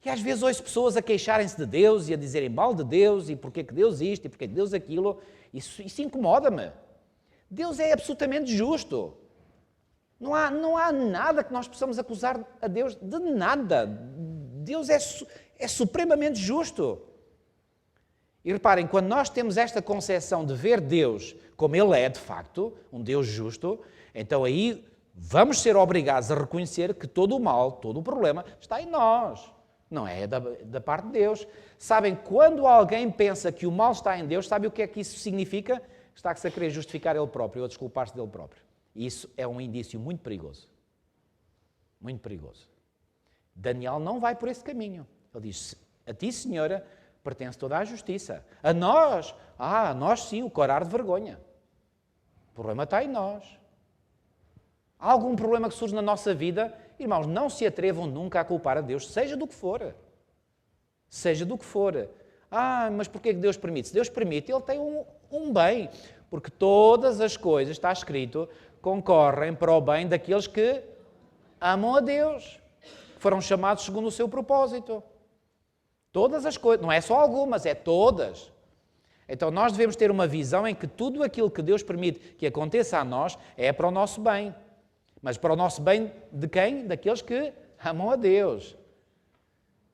E às vezes ouço pessoas a queixarem-se de Deus e a dizerem mal de Deus e porque que Deus isto e porque que Deus aquilo. Isso incomoda-me. Deus é absolutamente justo. Não há nada que nós possamos acusar a Deus de nada. Deus é supremamente justo. E reparem, quando nós temos esta concepção de ver Deus como Ele é, de facto, um Deus justo, então aí vamos ser obrigados a reconhecer que todo o mal, todo o problema está em nós. Não é da parte de Deus. Sabem, quando alguém pensa que o mal está em Deus, sabe o que é que isso significa? Está-se a querer justificar ele próprio ou desculpar-se dele próprio. E isso é um indício muito perigoso. Muito perigoso. Daniel não vai por esse caminho. Ele diz, a ti, Senhora, pertence toda a justiça. A nós sim, o corar de vergonha. O problema está em nós. Há algum problema que surge na nossa vida? Irmãos, não se atrevam nunca a culpar a Deus, seja do que for. Seja do que for. Mas porquê que Deus permite? Se Deus permite, Ele tem um bem. Porque todas as coisas, está escrito, concorrem para o bem daqueles que amam a Deus. Que foram chamados segundo o seu propósito. Todas as coisas, não é só algumas, é todas. Então nós devemos ter uma visão em que tudo aquilo que Deus permite que aconteça a nós é para o nosso bem. Mas para o nosso bem de quem? Daqueles que amam a Deus.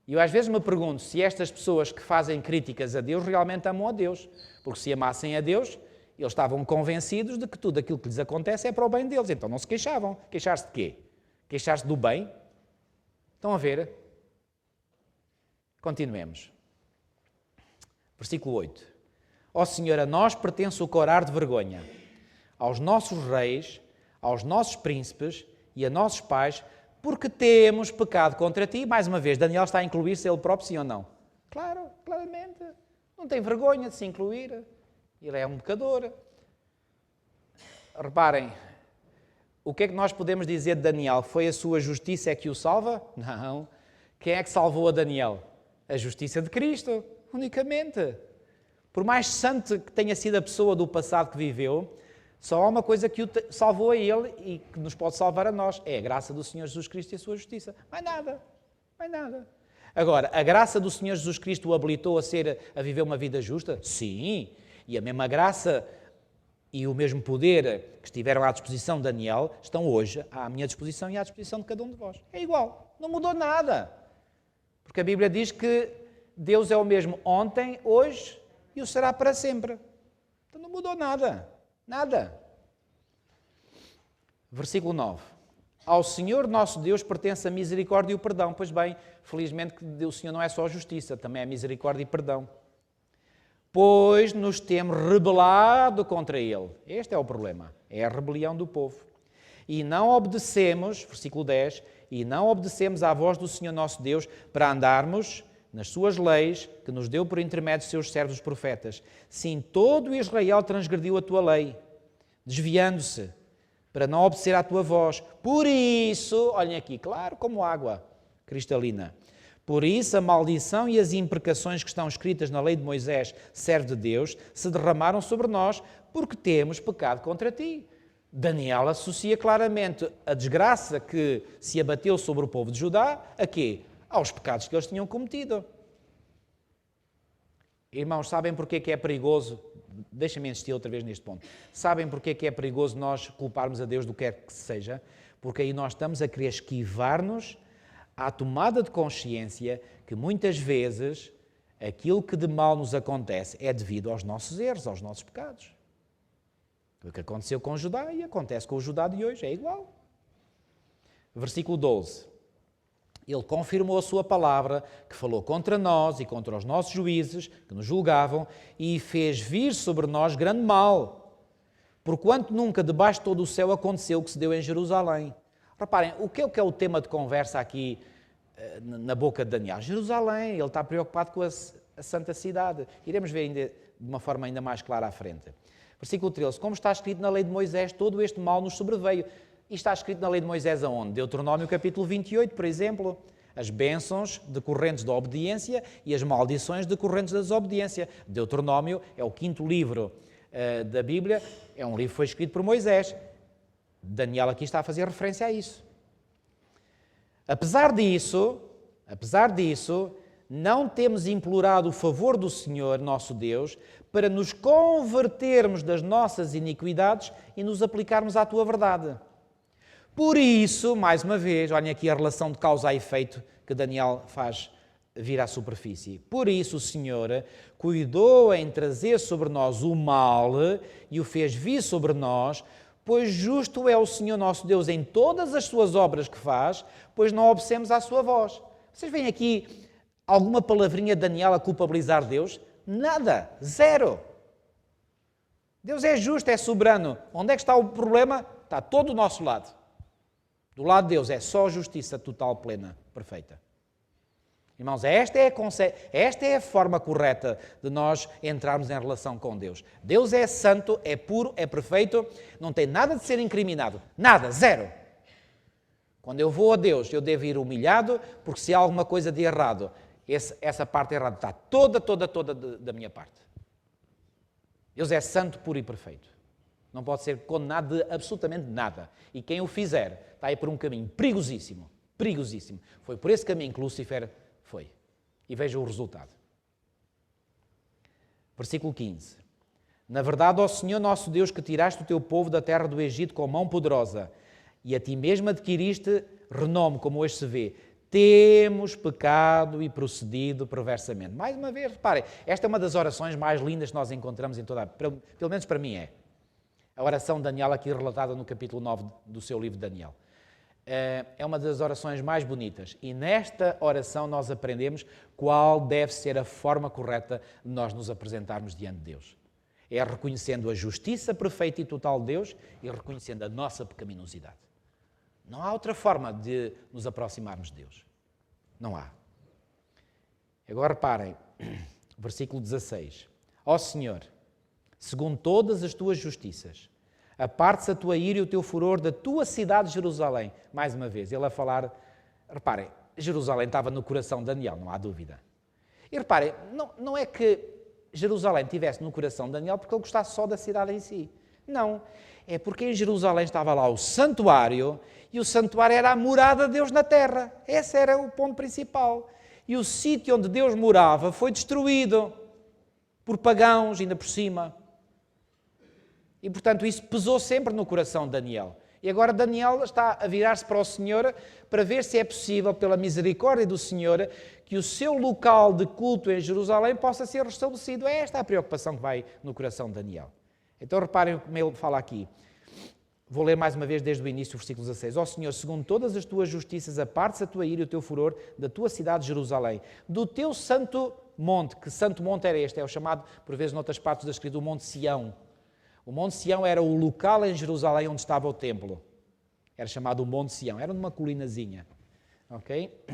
E eu às vezes me pergunto se estas pessoas que fazem críticas a Deus realmente amam a Deus. Porque se amassem a Deus, eles estavam convencidos de que tudo aquilo que lhes acontece é para o bem deles. Então não se queixavam. Queixar-se de quê? Queixar-se do bem? Estão a ver? Continuemos. Versículo 8. Ó Senhor, a nós pertence o corar de vergonha, aos nossos reis, aos nossos príncipes e a nossos pais, porque temos pecado contra ti. Mais uma vez, Daniel está a incluir-se ele próprio, sim ou não? Claro, claramente. Não tem vergonha de se incluir. Ele é um pecador. Reparem, o que é que nós podemos dizer de Daniel? Foi a sua justiça é que o salva? Não. Quem é que salvou a Daniel? A justiça de Cristo, unicamente. Por mais santo que tenha sido a pessoa do passado que viveu, só há uma coisa que o salvou a ele e que nos pode salvar a nós. É a graça do Senhor Jesus Cristo e a sua justiça. Mais nada. Mais nada. Agora, a graça do Senhor Jesus Cristo o habilitou a viver uma vida justa? Sim. E a mesma graça e o mesmo poder que estiveram à disposição de Daniel estão hoje à minha disposição e à disposição de cada um de vós. É igual. Não mudou nada. Porque a Bíblia diz que Deus é o mesmo ontem, hoje e o será para sempre. Então não mudou nada. Nada. Versículo 9. Ao Senhor nosso Deus pertence a misericórdia e o perdão. Pois bem, felizmente que o Senhor não é só a justiça, também é misericórdia e perdão. Pois nos temos rebelado contra Ele. Este é o problema. É a rebelião do povo. E não obedecemos, versículo 10, e não obedecemos à voz do Senhor nosso Deus para andarmos nas suas leis, que nos deu por intermédio de seus servos os profetas. Sim, todo Israel transgrediu a tua lei, desviando-se, para não obedecer à tua voz. Por isso, olhem aqui, claro como água cristalina, por isso a maldição e as imprecações que estão escritas na lei de Moisés, servo de Deus, se derramaram sobre nós, porque temos pecado contra ti. Daniel associa claramente a desgraça que se abateu sobre o povo de Judá, a quê? Aos pecados que eles tinham cometido. Irmãos, sabem porque é que é perigoso? Deixa-me insistir outra vez neste ponto. Sabem porque é que é perigoso nós culparmos a Deus do que quer que seja? Porque aí nós estamos a querer esquivar-nos à tomada de consciência que muitas vezes aquilo que de mal nos acontece é devido aos nossos erros, aos nossos pecados. O que aconteceu com Judá e acontece com o Judá de hoje, é igual. Versículo 12. Ele confirmou a sua palavra, que falou contra nós e contra os nossos juízes, que nos julgavam, e fez vir sobre nós grande mal, porquanto nunca debaixo de todo o céu aconteceu o que se deu em Jerusalém. Reparem, o que é o tema de conversa aqui na boca de Daniel? Jerusalém, ele está preocupado com a santa cidade. Iremos ver ainda de uma forma ainda mais clara à frente. Versículo 13. Como está escrito na lei de Moisés, todo este mal nos sobreveio. E está escrito na lei de Moisés aonde? Deuteronômio capítulo 28, por exemplo. As bênçãos decorrentes da obediência e as maldições decorrentes da desobediência. Deuteronômio é o 5º livro da Bíblia, é um livro que foi escrito por Moisés. Daniel aqui está a fazer referência a isso. Apesar disso, não temos implorado o favor do Senhor, nosso Deus, para nos convertermos das nossas iniquidades e nos aplicarmos à tua verdade. Por isso, mais uma vez, olhem aqui a relação de causa e efeito que Daniel faz vir à superfície. Por isso o Senhor cuidou em trazer sobre nós o mal e o fez vir sobre nós, pois justo é o Senhor nosso Deus em todas as suas obras que faz, pois não obedecemos à sua voz. Vocês veem aqui alguma palavrinha de Daniel a culpabilizar Deus? Nada, zero. Deus é justo, é soberano. Onde é que está o problema? Está todo do nosso lado. Do lado de Deus é só justiça total, plena, perfeita. Irmãos, esta é a forma correta de nós entrarmos em relação com Deus. Deus é santo, é puro, é perfeito, não tem nada de ser incriminado. Nada, zero. Quando eu vou a Deus, eu devo ir humilhado, porque se há alguma coisa de errado, essa parte errada está toda da minha parte. Deus é santo, puro e perfeito. Não pode ser condenado de absolutamente nada. E quem o fizer está aí por um caminho perigosíssimo. Perigosíssimo. Foi por esse caminho que Lúcifer foi. E veja o resultado. Versículo 15. Na verdade, ó Senhor nosso Deus, que tiraste o teu povo da terra do Egito com mão poderosa, e a ti mesmo adquiriste renome, como hoje se vê, temos pecado e procedido perversamente. Mais uma vez, reparem, esta é uma das orações mais lindas que nós encontramos em toda a... Pelo menos para mim é. A oração de Daniel aqui relatada no capítulo 9 do seu livro Daniel. É uma das orações mais bonitas. E nesta oração nós aprendemos qual deve ser a forma correta de nós nos apresentarmos diante de Deus. É reconhecendo a justiça perfeita e total de Deus e reconhecendo a nossa pecaminosidade. Não há outra forma de nos aproximarmos de Deus. Não há. Agora reparem, versículo 16. Ó Senhor, segundo todas as tuas justiças, aparte-se a tua ira e o teu furor da tua cidade Jerusalém. Mais uma vez, ele a falar... Reparem, Jerusalém estava no coração de Daniel, não há dúvida. E reparem, não é que Jerusalém estivesse no coração de Daniel porque ele gostasse só da cidade em si. Não, é porque em Jerusalém estava lá o santuário, e o santuário era a morada de Deus na terra. Esse era o ponto principal. E o sítio onde Deus morava foi destruído por pagãos, ainda por cima. E, portanto, isso pesou sempre no coração de Daniel. E agora Daniel está a virar-se para o Senhor para ver se é possível, pela misericórdia do Senhor, que o seu local de culto em Jerusalém possa ser restabelecido. É esta a preocupação que vai no coração de Daniel. Então, reparem como ele fala aqui. Vou ler mais uma vez desde o início, o versículo 16. Ó Senhor, segundo todas as tuas justiças, aparte-se a tua ira e o teu furor da tua cidade de Jerusalém, do teu santo monte. Que santo monte era este? É o chamado, por vezes, noutras partes da Escritura, o Monte Sião. O Monte Sião era o local em Jerusalém onde estava o templo. Era chamado o Monte Sião. Era numa colinazinha. Ok?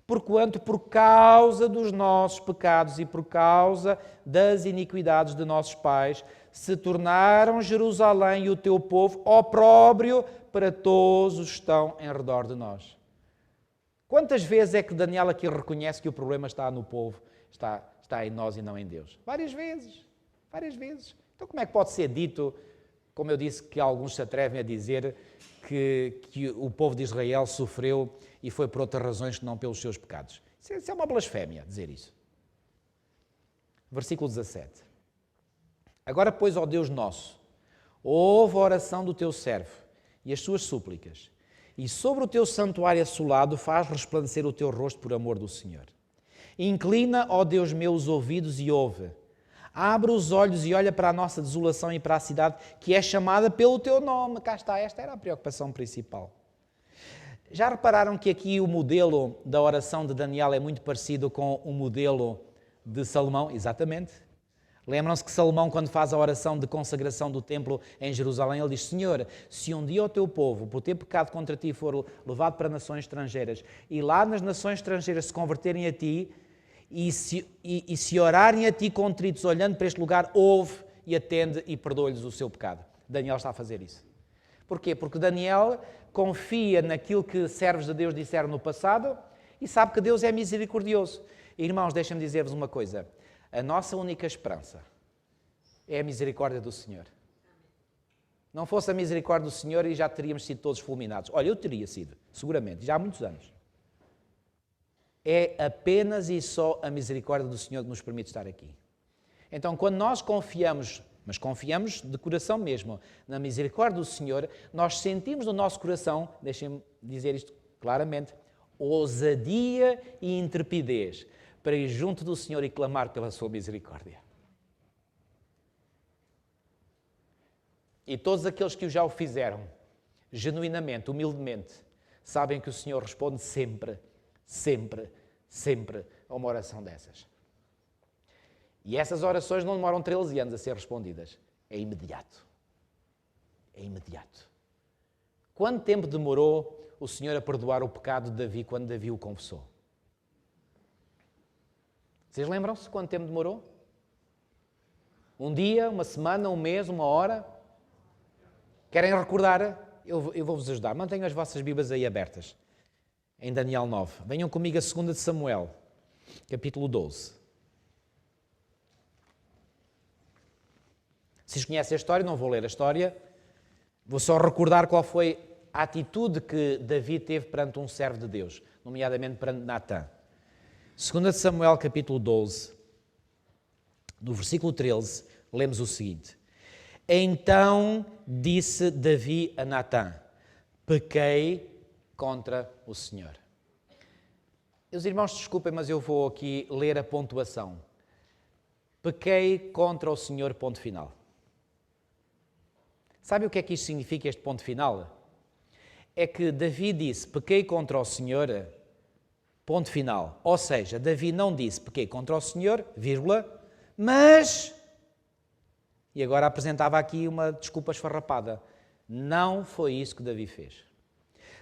Porquanto, por causa dos nossos pecados e por causa das iniquidades de nossos pais, se tornaram Jerusalém e o teu povo opróbrio para todos os que estão em redor de nós. Quantas vezes é que Daniel aqui reconhece que o problema está no povo, está em nós e não em Deus? Várias vezes. Várias vezes. Então como é que pode ser dito, como eu disse, que alguns se atrevem a dizer que o povo de Israel sofreu e foi por outras razões que não pelos seus pecados? Isso é uma blasfémia, dizer isso. Versículo 17. Agora, pois, ó Deus nosso, ouve a oração do teu servo e as suas súplicas, e sobre o teu santuário assolado faz resplandecer o teu rosto por amor do Senhor. Inclina, ó Deus meu, os ouvidos e ouve. Abre os olhos e olha para a nossa desolação e para a cidade que é chamada pelo teu nome. Cá está, esta era a preocupação principal. Já repararam que aqui o modelo da oração de Daniel é muito parecido com o modelo de Salomão? Exatamente. Lembram-se que Salomão, quando faz a oração de consagração do templo em Jerusalém, ele diz: Senhor, se um dia o teu povo, por ter pecado contra ti, for levado para nações estrangeiras, e lá nas nações estrangeiras se converterem a ti, e se orarem a ti contritos, olhando para este lugar, ouve e atende e perdoa-lhes o seu pecado. Daniel está a fazer isso. Porquê? Porque Daniel confia naquilo que servos de Deus disseram no passado e sabe que Deus é misericordioso. Irmãos, deixem-me dizer-vos uma coisa. A nossa única esperança é a misericórdia do Senhor. Não fosse a misericórdia do Senhor e já teríamos sido todos fulminados. Olha, eu teria sido, seguramente, já há muitos anos. É apenas e só a misericórdia do Senhor que nos permite estar aqui. Então, quando nós confiamos, mas confiamos de coração mesmo, na misericórdia do Senhor, nós sentimos no nosso coração, deixem-me dizer isto claramente, ousadia e intrepidez para ir junto do Senhor e clamar pela sua misericórdia. E todos aqueles que já o fizeram, genuinamente, humildemente, sabem que o Senhor responde sempre, sempre, sempre a uma oração dessas. E essas orações não demoram 13 anos a ser respondidas. É imediato. É imediato. Quanto tempo demorou o Senhor a perdoar o pecado de Davi quando Davi o confessou? Vocês lembram-se quanto tempo demorou? Um dia, uma semana, um mês, uma hora? Querem recordar? Eu vou-vos ajudar. Mantenham as vossas Bíblias aí abertas. Em Daniel 9. Venham comigo a 2 de Samuel, capítulo 12. Vocês conhecem a história, não vou ler a história. Vou só recordar qual foi a atitude que Davi teve perante um servo de Deus, nomeadamente perante Natã. 2 de Samuel, capítulo 12, no versículo 13, lemos o seguinte. Então disse Davi a Natã: pequei contra o Senhor. Meus irmãos, desculpem, mas eu vou aqui ler a pontuação. Pequei contra o Senhor, ponto final. Sabe o que é que isto significa, este ponto final? É que Davi disse, pequei contra o Senhor, ponto final. Ou seja, Davi não disse, pequei contra o Senhor, vírgula, mas... E agora apresentava aqui uma desculpa esfarrapada. Não foi isso que Davi fez.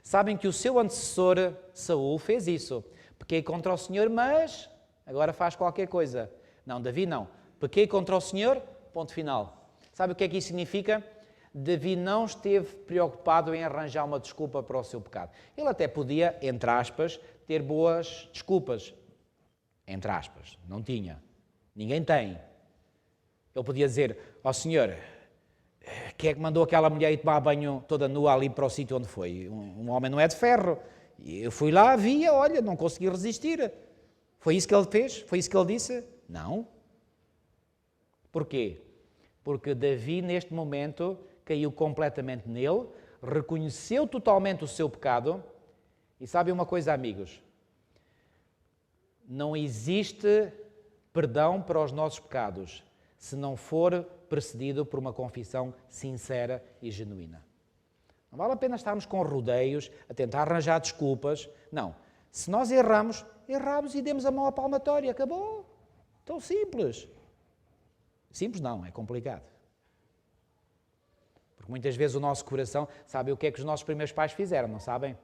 Sabem que o seu antecessor, Saul, fez isso. Pequei contra o Senhor, mas agora faz qualquer coisa. Não, Davi não. Pequei contra o Senhor, ponto final. Sabe o que é que isso significa? Davi não esteve preocupado em arranjar uma desculpa para o seu pecado. Ele até podia, entre aspas, ter boas desculpas. Entre aspas. Não tinha. Ninguém tem. Ele podia dizer, ó Senhor, quem é que mandou aquela mulher ir tomar banho toda nua ali para o sítio onde foi? Um homem não é de ferro. Eu fui lá, via, olha, não consegui resistir. Foi isso que ele fez? Foi isso que ele disse? Não. Porquê? Porque Davi, neste momento, caiu completamente nele, reconheceu totalmente o seu pecado. E sabem uma coisa, amigos? Não existe perdão para os nossos pecados se não for precedido por uma confissão sincera e genuína. Não vale a pena estarmos com rodeios, a tentar arranjar desculpas. Não. Se nós erramos e demos a mão à palmatória. Acabou. Tão simples. Simples não, é complicado. Porque muitas vezes o nosso coração... Sabe o que é que os nossos primeiros pais fizeram, não sabem?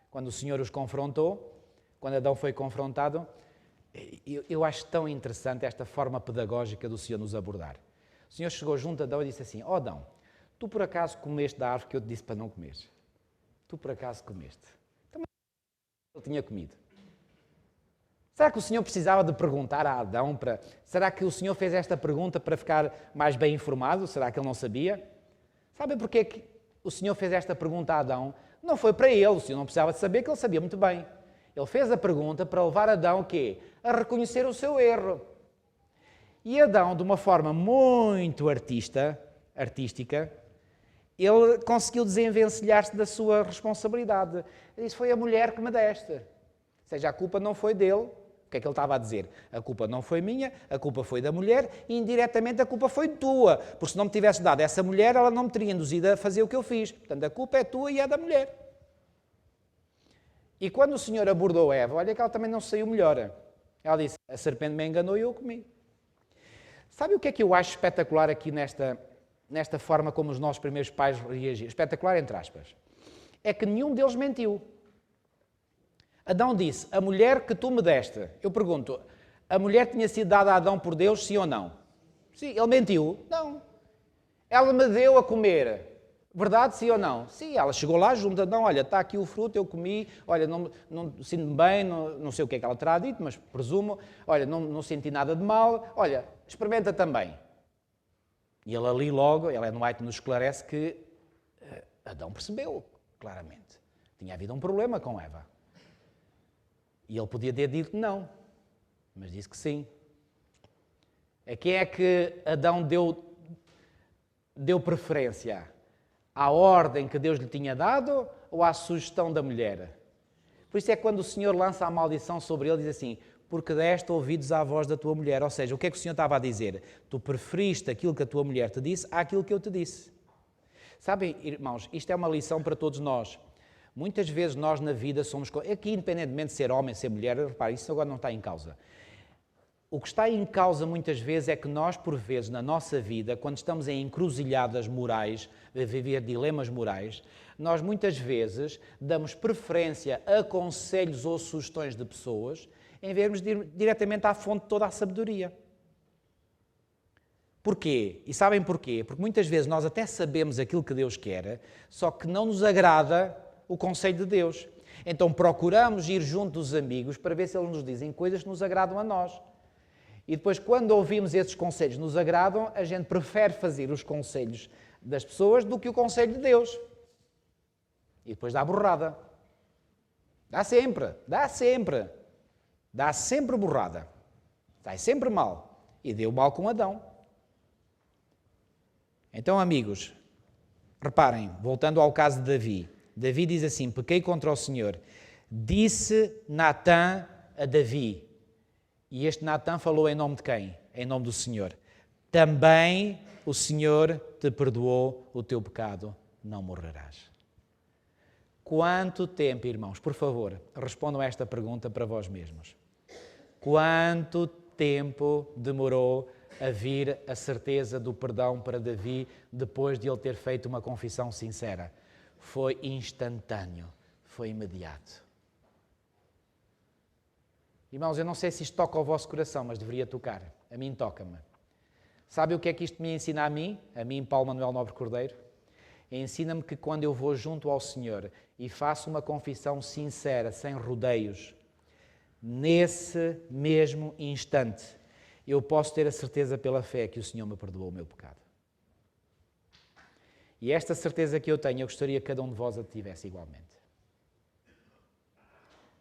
Quando o Senhor os confrontou, quando Adão foi confrontado, eu acho tão interessante esta forma pedagógica do Senhor nos abordar. O Senhor chegou junto a Adão e disse assim, ó Adão, tu por acaso comeste da árvore que eu te disse para não comeres? Tu por acaso comeste? Também ele tinha comido. Será que o Senhor precisava de perguntar a Adão para... Será que o Senhor fez esta pergunta para ficar mais bem informado? Será que ele não sabia? Sabem porquê que o Senhor fez esta pergunta a Adão? Não foi para ele, o Senhor não precisava de saber, que ele sabia muito bem. Ele fez a pergunta para levar Adão o quê? A reconhecer o seu erro. E Adão, de uma forma muito artística, ele conseguiu desenvencilhar-se da sua responsabilidade. Ele disse, foi a mulher que me deste. Ou seja, a culpa não foi dele, O que é que ele estava a dizer? A culpa não foi minha, a culpa foi da mulher e indiretamente a culpa foi tua. Porque se não me tivesse dado essa mulher, ela não me teria induzido a fazer o que eu fiz. Portanto, a culpa é tua e é da mulher. E quando o Senhor abordou Eva, olha que ela também não saiu melhor. Ela disse, a serpente me enganou e eu comi. Sabe o que é que eu acho espetacular aqui nesta forma como os nossos primeiros pais reagiram? Espetacular entre aspas. É que nenhum deles mentiu. Adão disse, a mulher que tu me deste. Eu pergunto, a mulher tinha sido dada a Adão por Deus, sim ou não? Sim. Ele mentiu? Não. Ela me deu a comer. Verdade, sim ou não? Sim, ela chegou lá junto a Adão, olha, está aqui o fruto, eu comi, olha, não sinto-me bem, não sei o que é que ela terá dito, mas presumo, olha, não senti nada de mal, olha, experimenta também. E ele ali logo, Ellen White nos esclarece que Adão percebeu, claramente. Tinha havido um problema com Eva. E ele podia ter dito não, mas disse que sim. A quem é que Adão deu preferência? À ordem que Deus lhe tinha dado ou à sugestão da mulher? Por isso é que quando o Senhor lança a maldição sobre ele, diz assim, porque deste ouvidos à voz da tua mulher. Ou seja, o que é que o Senhor estava a dizer? Tu preferiste aquilo que a tua mulher te disse àquilo que eu te disse. Sabem, irmãos, isto é uma lição para todos nós. Muitas vezes nós na vida somos... Aqui, independentemente de ser homem, ser mulher, repare, isso agora não está em causa. O que está em causa muitas vezes é que nós, por vezes, na nossa vida, quando estamos em encruzilhadas morais, a viver dilemas morais, nós muitas vezes damos preferência a conselhos ou sugestões de pessoas em vez de ir diretamente à fonte de toda a sabedoria. Porquê? E sabem porquê? Porque muitas vezes nós até sabemos aquilo que Deus quer, só que não nos agrada o conselho de Deus. Então procuramos ir junto dos amigos para ver se eles nos dizem coisas que nos agradam a nós. E depois, quando ouvimos esses conselhos que nos agradam, a gente prefere fazer os conselhos das pessoas do que o conselho de Deus. E depois dá borrada. Dá sempre. Dá sempre borrada. Sai sempre mal. E deu mal com Adão. Então, amigos, reparem, voltando ao caso de Davi. Davi diz assim, pequei contra o Senhor. Disse Natã a Davi. E este Natã falou em nome de quem? Em nome do Senhor. Também o Senhor te perdoou o teu pecado, não morrerás. Quanto tempo, irmãos, por favor, respondam a esta pergunta para vós mesmos. Quanto tempo demorou a vir a certeza do perdão para Davi depois de ele ter feito uma confissão sincera? Foi instantâneo, foi imediato. Irmãos, eu não sei se isto toca ao vosso coração, mas deveria tocar. A mim toca-me. Sabe o que é que isto me ensina a mim, Paulo Manuel Nobre Cordeiro? Ensina-me que quando eu vou junto ao Senhor e faço uma confissão sincera, sem rodeios, nesse mesmo instante, eu posso ter a certeza pela fé que o Senhor me perdoou o meu pecado. E esta certeza que eu tenho, eu gostaria que cada um de vós a tivesse igualmente.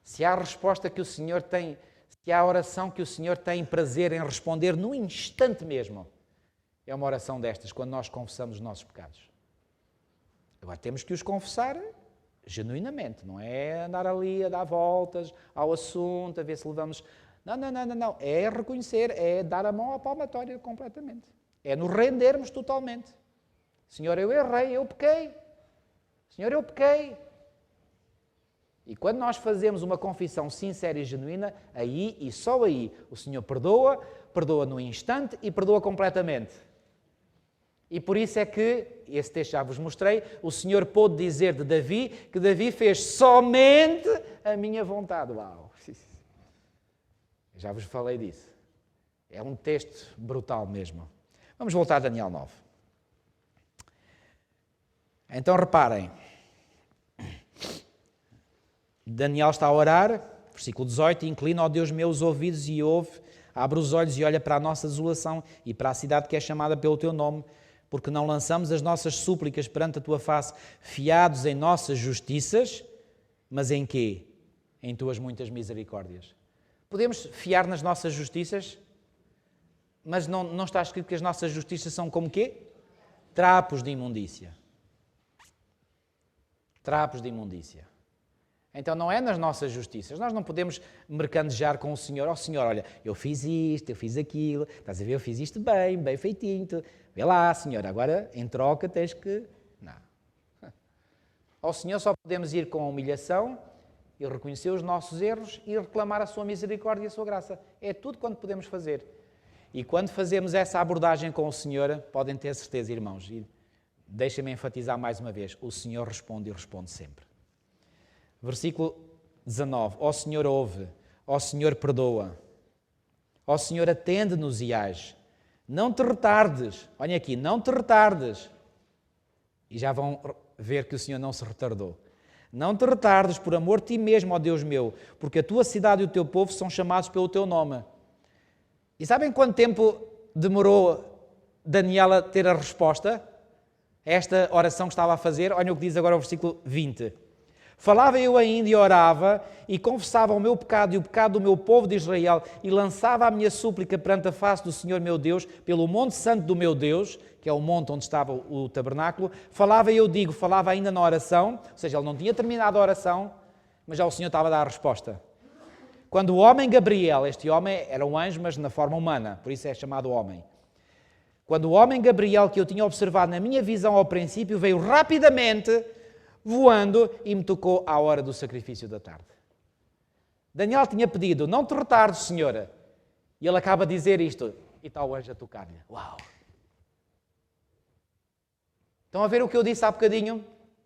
Se há a resposta que o Senhor tem, se há a oração que o Senhor tem prazer em responder no instante mesmo, é uma oração destas, quando nós confessamos os nossos pecados. Agora temos que os confessar genuinamente, não é andar ali a dar voltas ao assunto, a ver se levamos... Não. É reconhecer, é dar a mão à palmatória completamente. É nos rendermos totalmente. Senhor, eu errei, eu pequei. Senhor, eu pequei. E quando nós fazemos uma confissão sincera e genuína, aí e só aí o Senhor perdoa no instante e perdoa completamente. E por isso é que, esse texto já vos mostrei, o Senhor pôde dizer de Davi que Davi fez somente a minha vontade. Uau! Já vos falei disso. É um texto brutal mesmo. Vamos voltar a Daniel 9. Então reparem. Daniel está a orar, versículo 18, inclina, ó Deus meu, os ouvidos e ouve, abre os olhos e olha para a nossa desolação e para a cidade que é chamada pelo teu nome, porque não lançamos as nossas súplicas perante a tua face, fiados em nossas justiças, mas em quê? Em tuas muitas misericórdias. Podemos fiar nas nossas justiças, mas não está escrito que as nossas justiças são como quê? Trapos de imundícia. Trapos de imundícia. Então não é nas nossas justiças. Nós não podemos mercadejar com o Senhor. Ó Senhor, olha, eu fiz isto, eu fiz aquilo, estás a ver, eu fiz isto bem, bem feitinho. Vê lá, Senhor, agora em troca tens que... Não. Ao Senhor só podemos ir com a humilhação e reconhecer os nossos erros e reclamar a sua misericórdia e a sua graça. É tudo quanto podemos fazer. E quando fazemos essa abordagem com o Senhor, podem ter certeza, irmãos, e deixem-me enfatizar mais uma vez, o Senhor responde e responde sempre. Versículo 19. Ó Senhor ouve, ó Senhor perdoa, ó Senhor atende-nos e age. Não te retardes, olhem aqui, não te retardes. E já vão ver que o Senhor não se retardou. Não te retardes por amor de ti mesmo, ó Deus meu, porque a tua cidade e o teu povo são chamados pelo teu nome. E sabem quanto tempo demorou Daniel a ter a resposta a esta oração que estava a fazer? Olhem o que diz agora o versículo 20. Falava eu ainda e orava, e confessava o meu pecado e o pecado do meu povo de Israel, e lançava a minha súplica perante a face do Senhor meu Deus, pelo monte santo do meu Deus, que é o monte onde estava o tabernáculo. Falava ainda na oração, ou seja, ele não tinha terminado a oração, mas já o Senhor estava a dar a resposta. Quando o homem Gabriel, este homem era um anjo, mas na forma humana, por isso é chamado homem. Quando o homem Gabriel, que eu tinha observado na minha visão ao princípio, veio rapidamente voando e me tocou à hora do sacrifício da tarde. Daniel tinha pedido, não te retardes, Senhora. E ele acaba de dizer isto, e está o anjo a tocar-lhe. Uau! Estão a ver o que eu disse há bocadinho?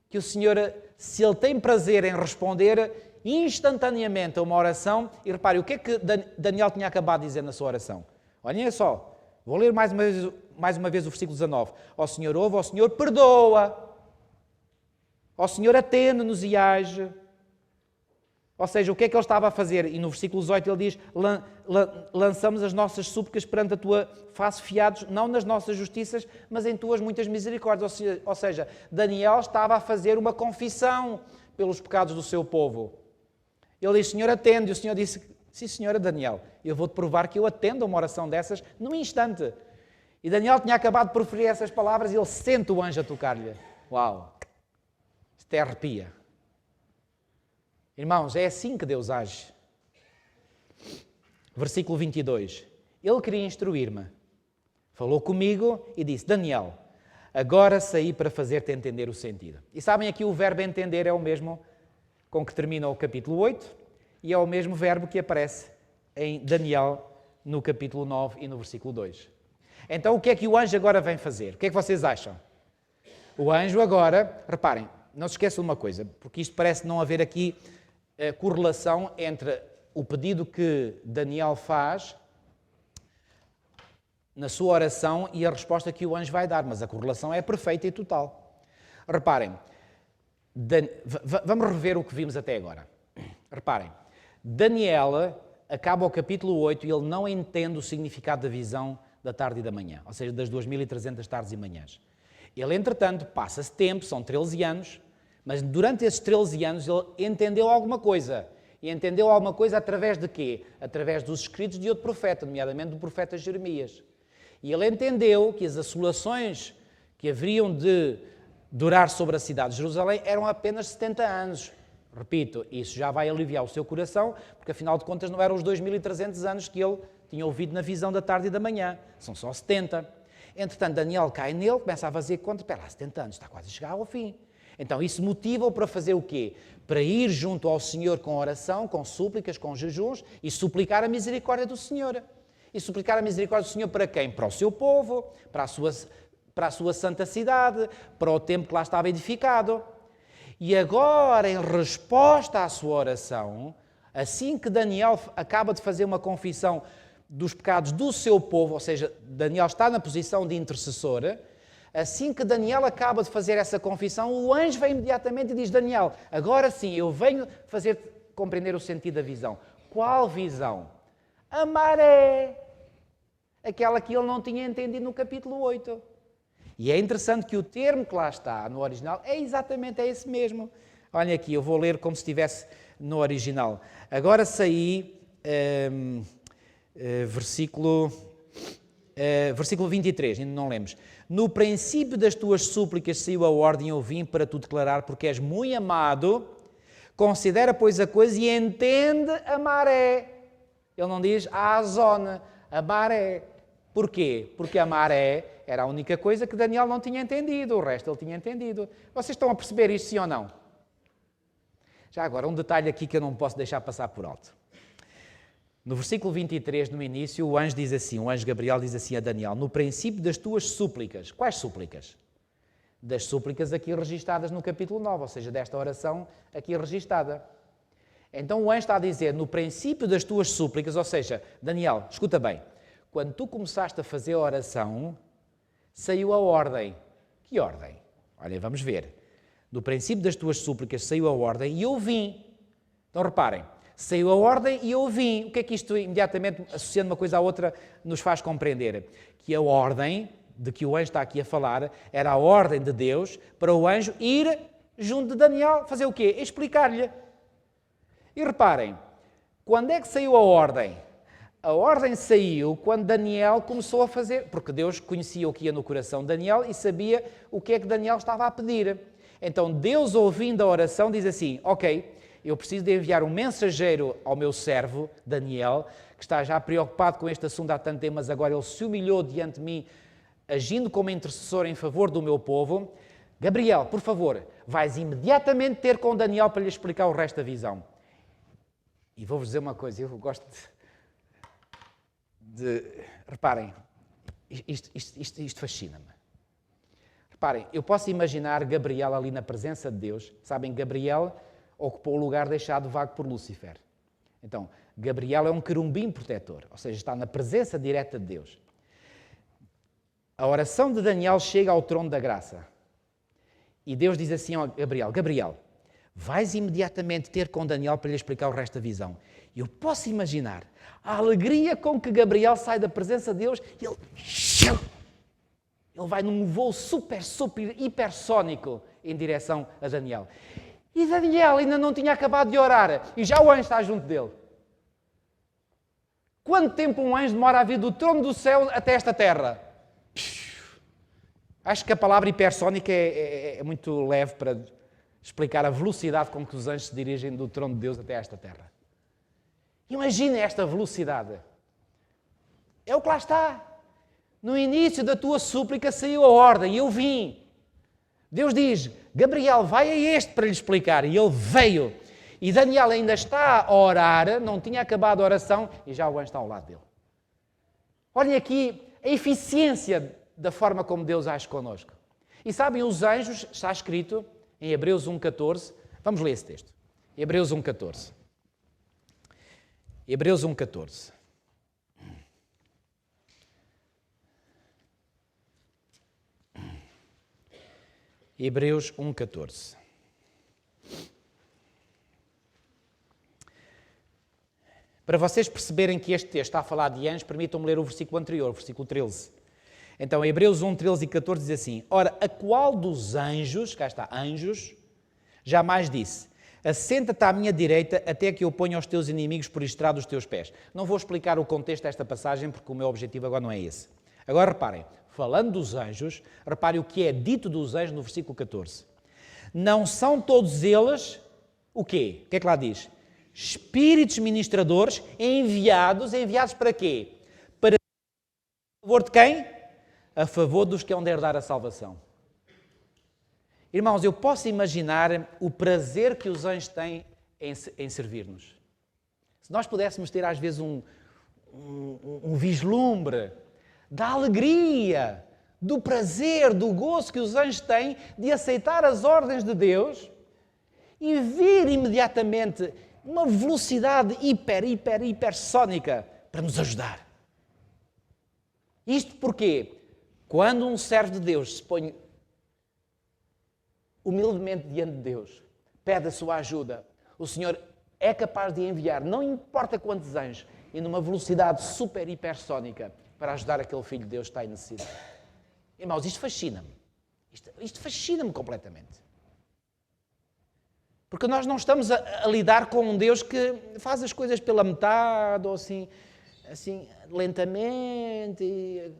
Que o Senhor, se Ele tem prazer em responder instantaneamente a uma oração, e repare, o que é que Daniel tinha acabado de dizer na sua oração? Olhem só, vou ler mais uma vez o versículo 19. Ó Senhor ouve, ó Senhor perdoa. Ó Senhor, atende-nos e age. Ou seja, o que é que ele estava a fazer? E no versículo 18 ele diz, lançamos as nossas súplicas perante a tua face fiados, não nas nossas justiças, mas em tuas muitas misericórdias. Ou seja, Daniel estava a fazer uma confissão pelos pecados do seu povo. Ele diz, Senhor, atende. E o Senhor disse, sim, Senhora Daniel, eu vou-te provar que eu atendo a uma oração dessas num instante. E Daniel tinha acabado de proferir essas palavras e ele sente o anjo a tocar-lhe. Uau! Isto é arrepia. Irmãos, é assim que Deus age. Versículo 22. Ele queria instruir-me. Falou comigo e disse, Daniel, agora saí para fazer-te entender o sentido. E sabem aqui o verbo entender é o mesmo com que termina o capítulo 8 e é o mesmo verbo que aparece em Daniel no capítulo 9 e no versículo 2. Então o que é que o anjo agora vem fazer? O que é que vocês acham? O anjo agora, reparem, não se esqueçam de uma coisa, porque isto parece não haver aqui correlação entre o pedido que Daniel faz na sua oração e a resposta que o anjo vai dar, mas a correlação é perfeita e total. Reparem, vamos rever o que vimos até agora. Reparem, Daniel acaba o capítulo 8 e ele não entende o significado da visão da tarde e da manhã, ou seja, das 2300 tardes e manhãs. Ele, entretanto, passa-se tempo, são 13 anos, mas durante esses 13 anos ele entendeu alguma coisa. E entendeu alguma coisa através de quê? Através dos escritos de outro profeta, nomeadamente do profeta Jeremias. E ele entendeu que as assolações que haveriam de durar sobre a cidade de Jerusalém eram apenas 70 anos. Repito, isso já vai aliviar o seu coração, porque afinal de contas não eram os 2300 anos que ele tinha ouvido na visão da tarde e da manhã. São só 70. Entretanto, Daniel cai nele, começa a fazer conta, espera lá, 70 anos, está quase a chegar ao fim. Então, isso motiva-o para fazer o quê? Para ir junto ao Senhor com oração, com súplicas, com jejuns e suplicar a misericórdia do Senhor. E suplicar a misericórdia do Senhor para quem? Para o seu povo, para a sua santa cidade, para o templo que lá estava edificado. E agora, em resposta à sua oração, assim que Daniel acaba de fazer uma confissão dos pecados do seu povo, ou seja, Daniel está na posição de intercessor, assim que Daniel acaba de fazer essa confissão, o anjo vem imediatamente e diz, Daniel, agora sim, eu venho fazer-te compreender o sentido da visão. Qual visão? A maré. Aquela que ele não tinha entendido no capítulo 8. E é interessante que o termo que lá está no original é exatamente esse mesmo. Olhem aqui, eu vou ler como se estivesse no original. Agora saí, versículo 23, ainda não lemos. No princípio das tuas súplicas saiu a ordem, eu vim para tu declarar, porque és muito amado, Considera, pois, a coisa e entende a maré. Ele não diz a zona, a maré. Porquê? Porque a maré era a única coisa que Daniel não tinha entendido, o resto ele tinha entendido. Vocês estão a perceber isto, sim ou não? Já agora, um detalhe aqui que eu não posso deixar passar por alto. No versículo 23, no início, o anjo diz assim, o anjo Gabriel diz assim a Daniel, no princípio das tuas súplicas. Quais súplicas? Das súplicas aqui registadas no capítulo 9, ou seja, desta oração aqui registada. Então o anjo está a dizer, no princípio das tuas súplicas, ou seja, Daniel, escuta bem, quando tu começaste a fazer a oração, saiu a ordem. Que ordem? Olha, vamos ver. No princípio das tuas súplicas saiu a ordem e eu vim. Então reparem, saiu a ordem e eu vim. O que é que isto imediatamente, associando uma coisa à outra, nos faz compreender? Que a ordem de que o anjo está aqui a falar era a ordem de Deus para o anjo ir junto de Daniel. Fazer o quê? Explicar-lhe. E reparem, quando é que saiu a ordem? A ordem saiu quando Daniel começou a fazer, porque Deus conhecia o que ia no coração de Daniel e sabia o que é que Daniel estava a pedir. Então Deus, ouvindo a oração, diz assim, ok, eu preciso de enviar um mensageiro ao meu servo, Daniel, que está já preocupado com este assunto há tanto tempo, mas agora ele se humilhou diante de mim, agindo como intercessor em favor do meu povo. Gabriel, por favor, vais imediatamente ter com Daniel para lhe explicar o resto da visão. E vou-vos dizer uma coisa, eu gosto reparem, isto fascina-me. Reparem, eu posso imaginar Gabriel ali na presença de Deus. Sabem, Gabriel ocupou o lugar deixado vago por Lúcifer. Então, Gabriel é um querubim protetor, ou seja, está na presença direta de Deus. A oração de Daniel chega ao trono da graça. E Deus diz assim ao Gabriel, Gabriel, vais imediatamente ter com Daniel para lhe explicar o resto da visão. Eu posso imaginar a alegria com que Gabriel sai da presença de Deus e ele vai num voo super, hipersónico em direção a Daniel. E Daniel ainda não tinha acabado de orar e já o anjo está junto dele. Quanto tempo um anjo demora a vir do trono do céu até esta terra? Acho que a palavra hipersónica é muito leve para explicar a velocidade com que os anjos se dirigem do trono de Deus até esta terra. Imaginem esta velocidade. É o que lá está. No início da tua súplica saiu a ordem e eu vim. Deus diz, Gabriel, vai a este para lhe explicar. E ele veio. E Daniel ainda está a orar, não tinha acabado a oração e já o anjo está ao lado dele. Olhem aqui a eficiência da forma como Deus age connosco. E sabem, os anjos, está escrito em Hebreus 1,14. Vamos ler esse texto. Hebreus 1,14. Hebreus 1,14. Hebreus 1,14. Para vocês perceberem que este texto está a falar de anjos, permitam-me ler o versículo anterior, o versículo 13. Então, Hebreus 1, 13 e 14 diz assim, ora, a qual dos anjos, cá está, anjos, jamais disse, assenta-te à minha direita até que eu ponha os teus inimigos por estrado dos teus pés. Não vou explicar o contexto desta passagem, porque o meu objetivo agora não é esse. Agora reparem, falando dos anjos, reparem o que é dito dos anjos no versículo 14. Não são todos eles, o quê? O que é que lá diz? Espíritos ministradores enviados para quê? Para a favor de quem? A favor dos que hão de herdar a salvação. Irmãos, eu posso imaginar o prazer que os anjos têm em servir-nos. Se nós pudéssemos ter às vezes um vislumbre da alegria, do prazer, do gozo que os anjos têm de aceitar as ordens de Deus e vir imediatamente uma velocidade hipersónica para nos ajudar. Isto porquê? Quando um servo de Deus se põe humildemente diante de Deus, pede a sua ajuda, o Senhor é capaz de enviar, não importa quantos anjos, e numa velocidade hipersónica, para ajudar aquele filho de Deus que está em necessidade. Irmãos, isto fascina-me. Isto fascina-me completamente. Porque nós não estamos a lidar com um Deus que faz as coisas pela metade, ou assim lentamente, e,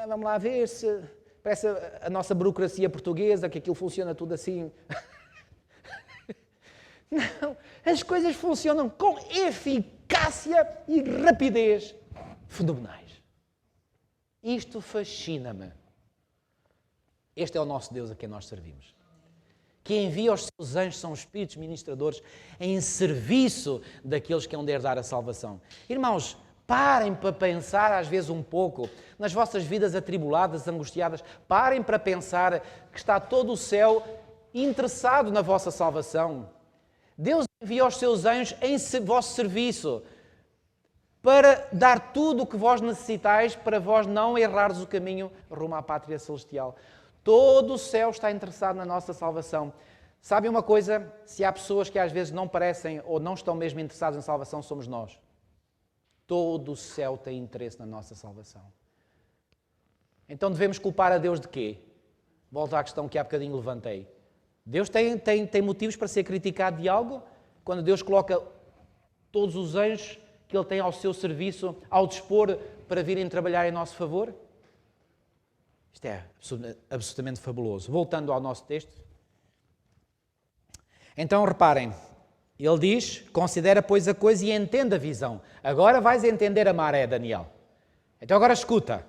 vamos lá ver se... Parece a nossa burocracia portuguesa, que aquilo funciona tudo assim. Não, as coisas funcionam com eficácia e rapidez fenomenais. Isto fascina-me. Este é o nosso Deus a quem nós servimos. Que envia os seus anjos, são espíritos ministradores, em serviço daqueles que hão de herdar a salvação. Irmãos, parem para pensar às vezes um pouco nas vossas vidas atribuladas, angustiadas. Parem para pensar que está todo o céu interessado na vossa salvação. Deus envia os seus anjos em vosso serviço para dar tudo o que vós necessitais para vós não errares o caminho rumo à pátria celestial. Todo o céu está interessado na nossa salvação. Sabem uma coisa? Se há pessoas que às vezes não parecem ou não estão mesmo interessadas em salvação, somos nós. Todo o céu tem interesse na nossa salvação. Então devemos culpar a Deus de quê? Volto à questão que há bocadinho levantei. Deus tem motivos para ser criticado de algo? Quando Deus coloca todos os anjos que Ele tem ao seu serviço, ao dispor para virem trabalhar em nosso favor? Isto é absolutamente fabuloso. Voltando ao nosso texto. Então reparem, ele diz, considera pois a coisa e entende a visão. Agora vais entender a maré, Daniel. Então agora escuta.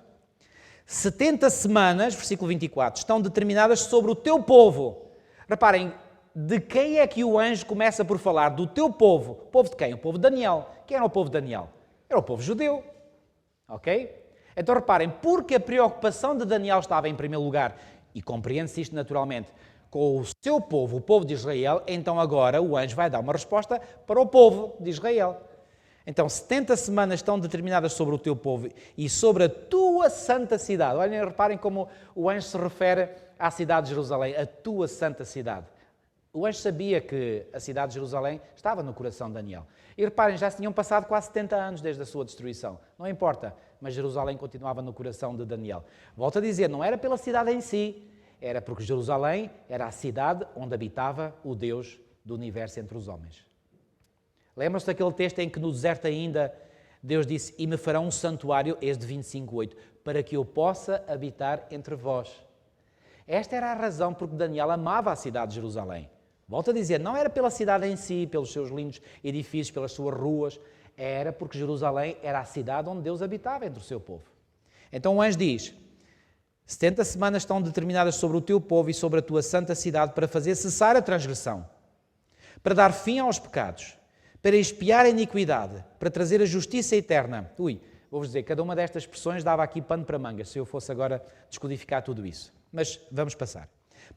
70 semanas, versículo 24, estão determinadas sobre o teu povo. Reparem, de quem é que o anjo começa por falar? Do teu povo. Povo de quem? O povo de Daniel. Quem era o povo de Daniel? Era o povo judeu. Ok? Então reparem, porque a preocupação de Daniel estava em primeiro lugar, e compreende-se isto naturalmente, com o seu povo, o povo de Israel, então agora o anjo vai dar uma resposta para o povo de Israel. Então 70 semanas estão determinadas sobre o teu povo e sobre a tua santa cidade. Olhem, reparem como o anjo se refere à cidade de Jerusalém, a tua santa cidade. O anjo sabia que a cidade de Jerusalém estava no coração de Daniel. E reparem, já se tinham passado quase 70 anos desde a sua destruição. Não importa, mas Jerusalém continuava no coração de Daniel. Volto a dizer, não era pela cidade em si, era porque Jerusalém era a cidade onde habitava o Deus do universo entre os homens. Lembram-se daquele texto em que no deserto ainda Deus disse, e me fará um santuário, este 25:8, para que eu possa habitar entre vós. Esta era a razão porque Daniel amava a cidade de Jerusalém. Volto a dizer, não era pela cidade em si, pelos seus lindos edifícios, pelas suas ruas, era porque Jerusalém era a cidade onde Deus habitava entre o seu povo. Então o anjo diz, 70 semanas estão determinadas sobre o teu povo e sobre a tua santa cidade para fazer cessar a transgressão, para dar fim aos pecados, para expiar a iniquidade, para trazer a justiça eterna. Vou-vos dizer, cada uma destas expressões dava aqui pano para mangas, se eu fosse agora descodificar tudo isso. Mas vamos passar.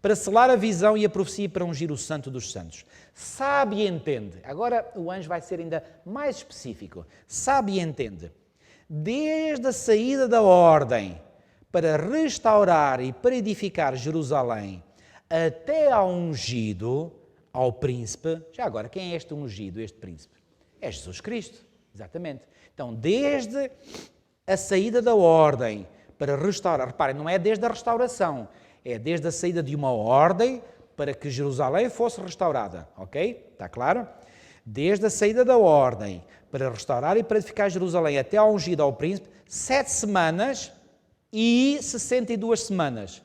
Para selar a visão e a profecia e para ungir o santo dos santos. Sabe e entende. Agora o anjo vai ser ainda mais específico. Sabe e entende. Desde a saída da ordem para restaurar e para edificar Jerusalém até ao ungido, ao príncipe. Já agora, quem é este ungido, este príncipe? É Jesus Cristo, exatamente. Então, desde a saída da ordem para restaurar, reparem, não é desde a restauração, é desde a saída de uma ordem para que Jerusalém fosse restaurada, ok? Está claro? Desde a saída da ordem para restaurar e para edificar Jerusalém até ao ungido, ao príncipe, 7 semanas e 62 semanas.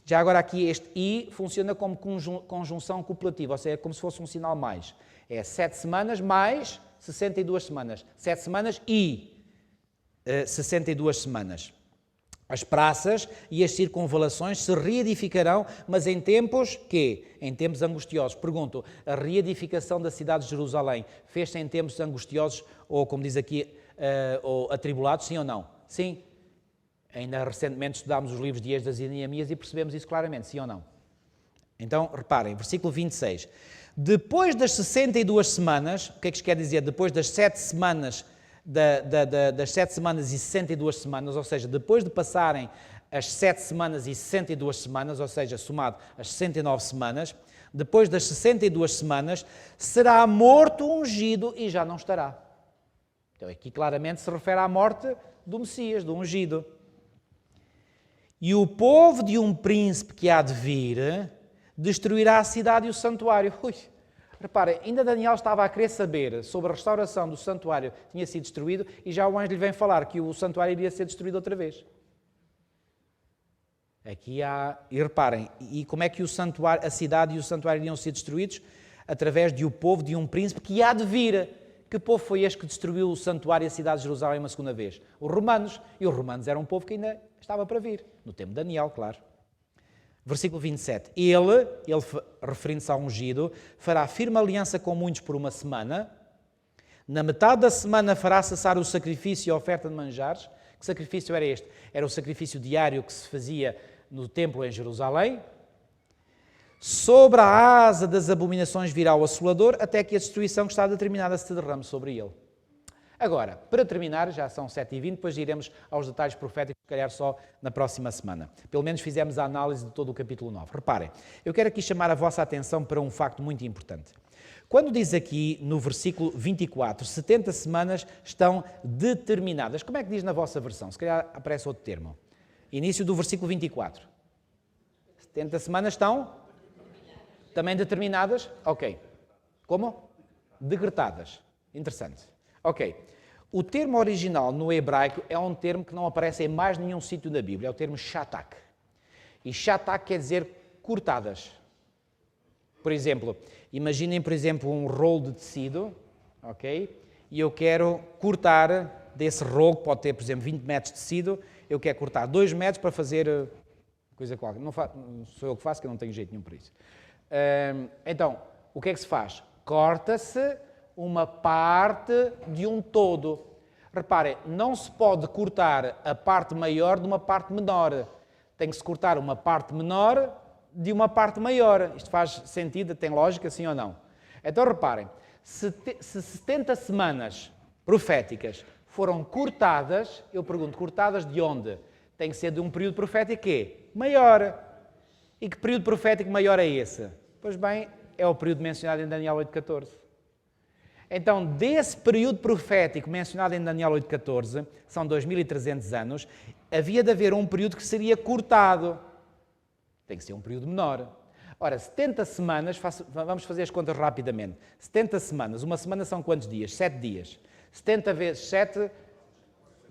Já agora aqui este "e" funciona como conjunção copulativa, ou seja, é como se fosse um sinal mais. É 7 semanas mais 62 semanas. 7 semanas e 62 semanas. As praças e as circunvalações se reedificarão, mas em tempos quê? Em tempos angustiosos. Pergunto, a reedificação da cidade de Jerusalém fez-se em tempos angustiosos, ou como diz aqui, ou atribulados, sim ou não? Sim. Ainda recentemente estudámos os livros de Esdras e Neemias e percebemos isso claramente, sim ou não? Então, reparem, versículo 26. Depois das 62 semanas, o que é que isto quer dizer? Depois das 7 semanas, das 7 semanas e 62 semanas, ou seja, depois de passarem as 7 semanas e 62 semanas, ou seja, somado as 69 semanas, depois das 62 semanas, será morto o ungido e já não estará. Então, aqui claramente se refere à morte do Messias, do ungido. E o povo de um príncipe que há de vir destruirá a cidade e o santuário. Reparem, ainda Daniel estava a querer saber sobre a restauração do santuário que tinha sido destruído e já o anjo lhe vem falar que o santuário iria ser destruído outra vez. Aqui há... E reparem, e como é que a cidade e o santuário iriam ser destruídos? através de o povo de um príncipe que há de vir. Que povo foi este que destruiu o santuário e a cidade de Jerusalém uma segunda vez? Os romanos. E os romanos eram um povo que ainda estava para vir. No tempo de Daniel, claro. Versículo 27. Ele referindo-se ao ungido, fará firme aliança com muitos por uma semana. Na metade da semana fará cessar o sacrifício e a oferta de manjares. Que sacrifício era este? Era o sacrifício diário que se fazia no templo em Jerusalém. Sobre a asa das abominações virá o assolador, até que a destruição que está determinada se derrame sobre ele. Agora, para terminar, já são 7h20, depois iremos aos detalhes proféticos, se calhar só na próxima semana. Pelo menos fizemos a análise de todo o capítulo 9. Reparem, eu quero aqui chamar a vossa atenção para um facto muito importante. Quando diz aqui no versículo 24, 70 semanas estão determinadas. Como é que diz na vossa versão? Se calhar aparece outro termo. Início do versículo 24. 70 semanas estão também determinadas? Ok. Como? Decretadas. Interessante. Ok. O termo original no hebraico é um termo que não aparece em mais nenhum sítio da Bíblia. É o termo shatak. E shatak quer dizer cortadas. Por exemplo, imaginem, por exemplo, um rolo de tecido, ok? E eu quero cortar desse rolo, que pode ter, por exemplo, 20 metros de tecido, eu quero cortar 2 metros para fazer coisa qualquer. Não sou eu que faço, que eu não tenho jeito nenhum para isso. Então, o que é que se faz? Corta-se uma parte de um todo. Reparem, não se pode cortar a parte maior de uma parte menor. Tem que se cortar uma parte menor de uma parte maior. Isto faz sentido? Tem lógica, sim ou não? Então, reparem, se 70 semanas proféticas foram cortadas, eu pergunto, cortadas de onde? Tem que ser de um período profético quê? Maior. E que período profético maior é esse? Pois bem, é o período mencionado em Daniel 8,14. Então, desse período profético mencionado em Daniel 8,14, são 2300 anos, havia de haver um período que seria cortado. Tem que ser um período menor. Ora, 70 semanas, vamos fazer as contas rapidamente. 70 semanas, uma semana são quantos dias? 7 dias. 70 vezes 7,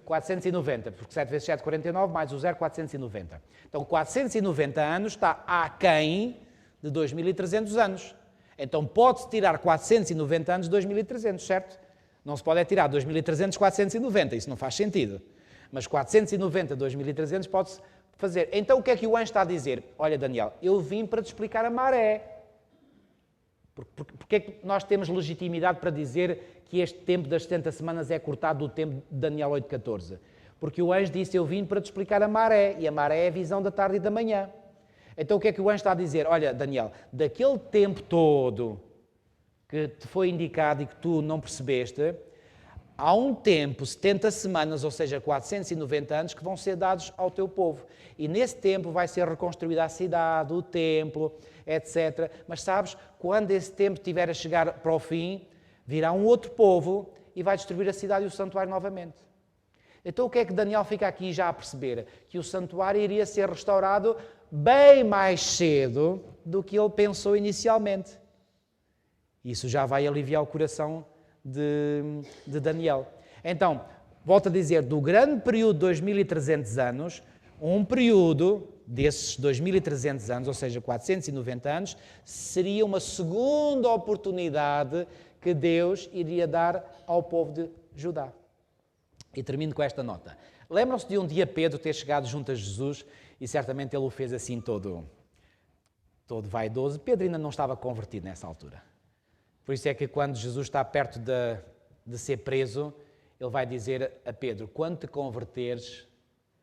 490, porque 7 vezes 7, 49, mais o 0, 490. Então, 490 anos está aquém de 2300 anos. Então, pode-se tirar 490 anos de 2300, certo? Não se pode tirar 2300, 490, isso não faz sentido. Mas 490, 2300 pode-se fazer. Então, o que é que o anjo está a dizer? Olha, Daniel, eu vim para te explicar a maré. Porque é que nós temos legitimidade para dizer que este tempo das 70 semanas é cortado do tempo de Daniel 8,14? Porque o anjo disse, eu vim para te explicar a maré, e a maré é a visão da tarde e da manhã. Então o que é que o anjo está a dizer? Olha, Daniel, daquele tempo todo que te foi indicado e que tu não percebeste, há um tempo, 70 semanas, ou seja, 490 anos, que vão ser dados ao teu povo. E nesse tempo vai ser reconstruída a cidade, o templo, etc. Mas sabes, quando esse tempo estiver a chegar para o fim, virá um outro povo e vai destruir a cidade e o santuário novamente. Então o que é que Daniel fica aqui já a perceber? Que o santuário iria ser restaurado bem mais cedo do que ele pensou inicialmente. Isso já vai aliviar o coração de Daniel. Então, volto a dizer, do grande período de 2300 anos, um período desses 2300 anos, ou seja, 490 anos, seria uma segunda oportunidade que Deus iria dar ao povo de Judá. E termino com esta nota. Lembram-se de um dia Pedro ter chegado junto a Jesus e certamente ele o fez assim todo vaidoso. Pedro ainda não estava convertido nessa altura. Por isso é que quando Jesus está perto de ser preso, ele vai dizer a Pedro, quando te converteres,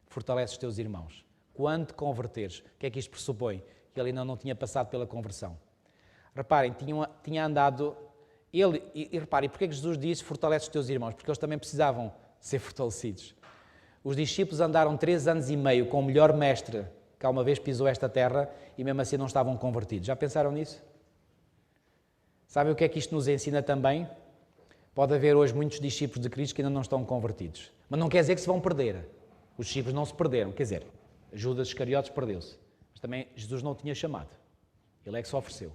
fortalece os teus irmãos. Quando te converteres. O que é que isto pressupõe? Que ele ainda não tinha passado pela conversão. Reparem, tinha andado... E reparem, porque é que Jesus disse fortalece os teus irmãos? Porque eles também precisavam ser fortalecidos. Os discípulos andaram 3 anos e meio com o melhor mestre que alguma vez pisou esta terra e mesmo assim não estavam convertidos. Já pensaram nisso? Sabem o que é que isto nos ensina também? Pode haver hoje muitos discípulos de Cristo que ainda não estão convertidos. Mas não quer dizer que se vão perder. Os discípulos não se perderam. Quer dizer, Judas Iscariotes perdeu-se. Mas também Jesus não o tinha chamado. Ele é que se ofereceu.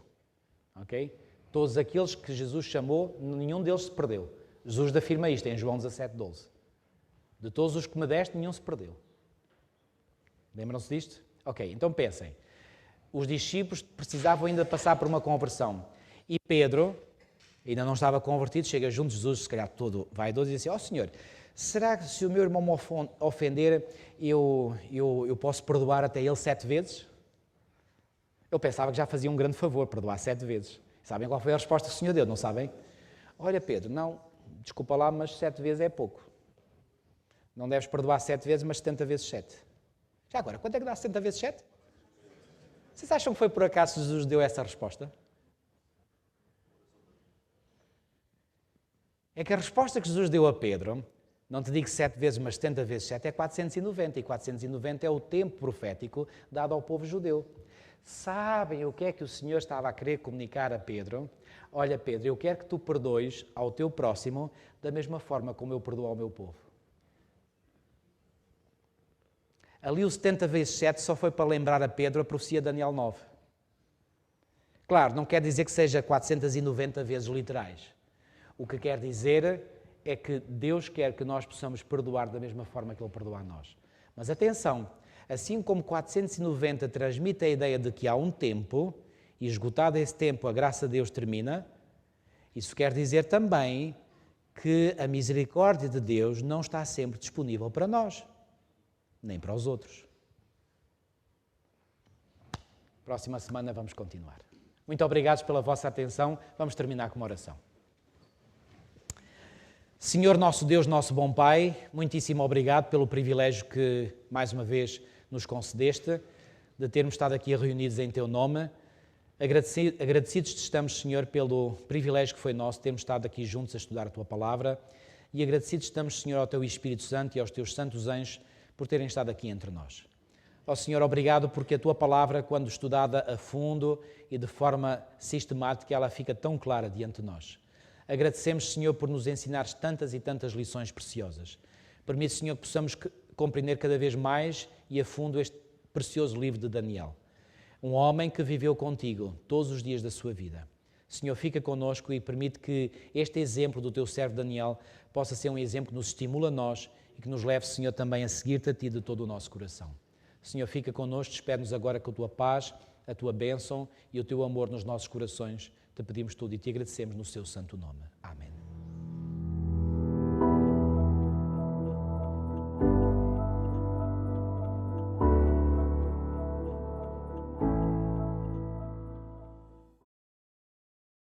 Ok? Todos aqueles que Jesus chamou, nenhum deles se perdeu. Jesus afirma isto em João 17:12. De todos os que me deste, nenhum se perdeu. Lembram-se disto? Ok, então pensem. Os discípulos precisavam ainda passar por uma conversão. E Pedro, ainda não estava convertido, chega junto de Jesus, se calhar todo vaidoso, e diz assim, Senhor, será que se o meu irmão me ofender, eu posso perdoar até ele 7 vezes? Eu pensava que já fazia um grande favor, perdoar 7 vezes. Sabem qual foi a resposta que o Senhor deu, não sabem? Olha, Pedro, não, desculpa lá, mas 7 vezes é pouco. Não deves perdoar 7 vezes, mas 70 vezes 7. Já agora, quanto é que dá 70 vezes 7? Vocês acham que foi por acaso que Jesus deu essa resposta? É que a resposta que Jesus deu a Pedro, não te digo 7 vezes, mas 70 vezes 7, é 490. E 490 é o tempo profético dado ao povo judeu. Sabem o que é que o Senhor estava a querer comunicar a Pedro? Olha, Pedro, eu quero que tu perdoes ao teu próximo da mesma forma como eu perdoo ao meu povo. Ali o 70 vezes 7 só foi para lembrar a Pedro a profecia de Daniel 9. Claro, não quer dizer que seja 490 vezes literais. O que quer dizer é que Deus quer que nós possamos perdoar da mesma forma que Ele perdoa a nós. Mas atenção, assim como 490 transmite a ideia de que há um tempo, e esgotado esse tempo a graça de Deus termina, isso quer dizer também que a misericórdia de Deus não está sempre disponível para nós, nem para os outros. Próxima semana vamos continuar. Muito obrigados pela vossa atenção. Vamos terminar com uma oração. Senhor nosso Deus, nosso bom Pai, muitíssimo obrigado pelo privilégio que, mais uma vez, nos concedeste, de termos estado aqui reunidos em Teu nome. Agradecidos estamos, Senhor, pelo privilégio que foi nosso termos estado aqui juntos a estudar a Tua Palavra, e agradecidos estamos, Senhor, ao Teu Espírito Santo e aos Teus santos anjos por terem estado aqui entre nós. Ó Senhor, obrigado porque a Tua Palavra, quando estudada a fundo e de forma sistemática, ela fica tão clara diante de nós. Agradecemos, Senhor, por nos ensinares tantas e tantas lições preciosas. Permite, Senhor, que possamos compreender cada vez mais e a fundo este precioso livro de Daniel. Um homem que viveu contigo todos os dias da sua vida. Senhor, fica connosco e permite que este exemplo do teu servo Daniel possa ser um exemplo que nos estimula a nós e que nos leve, Senhor, também a seguir-te a ti de todo o nosso coração. Senhor, fica connosco, espere-nos agora com a tua paz, a tua bênção e o teu amor nos nossos corações. Te pedimos tudo e te agradecemos no seu santo nome.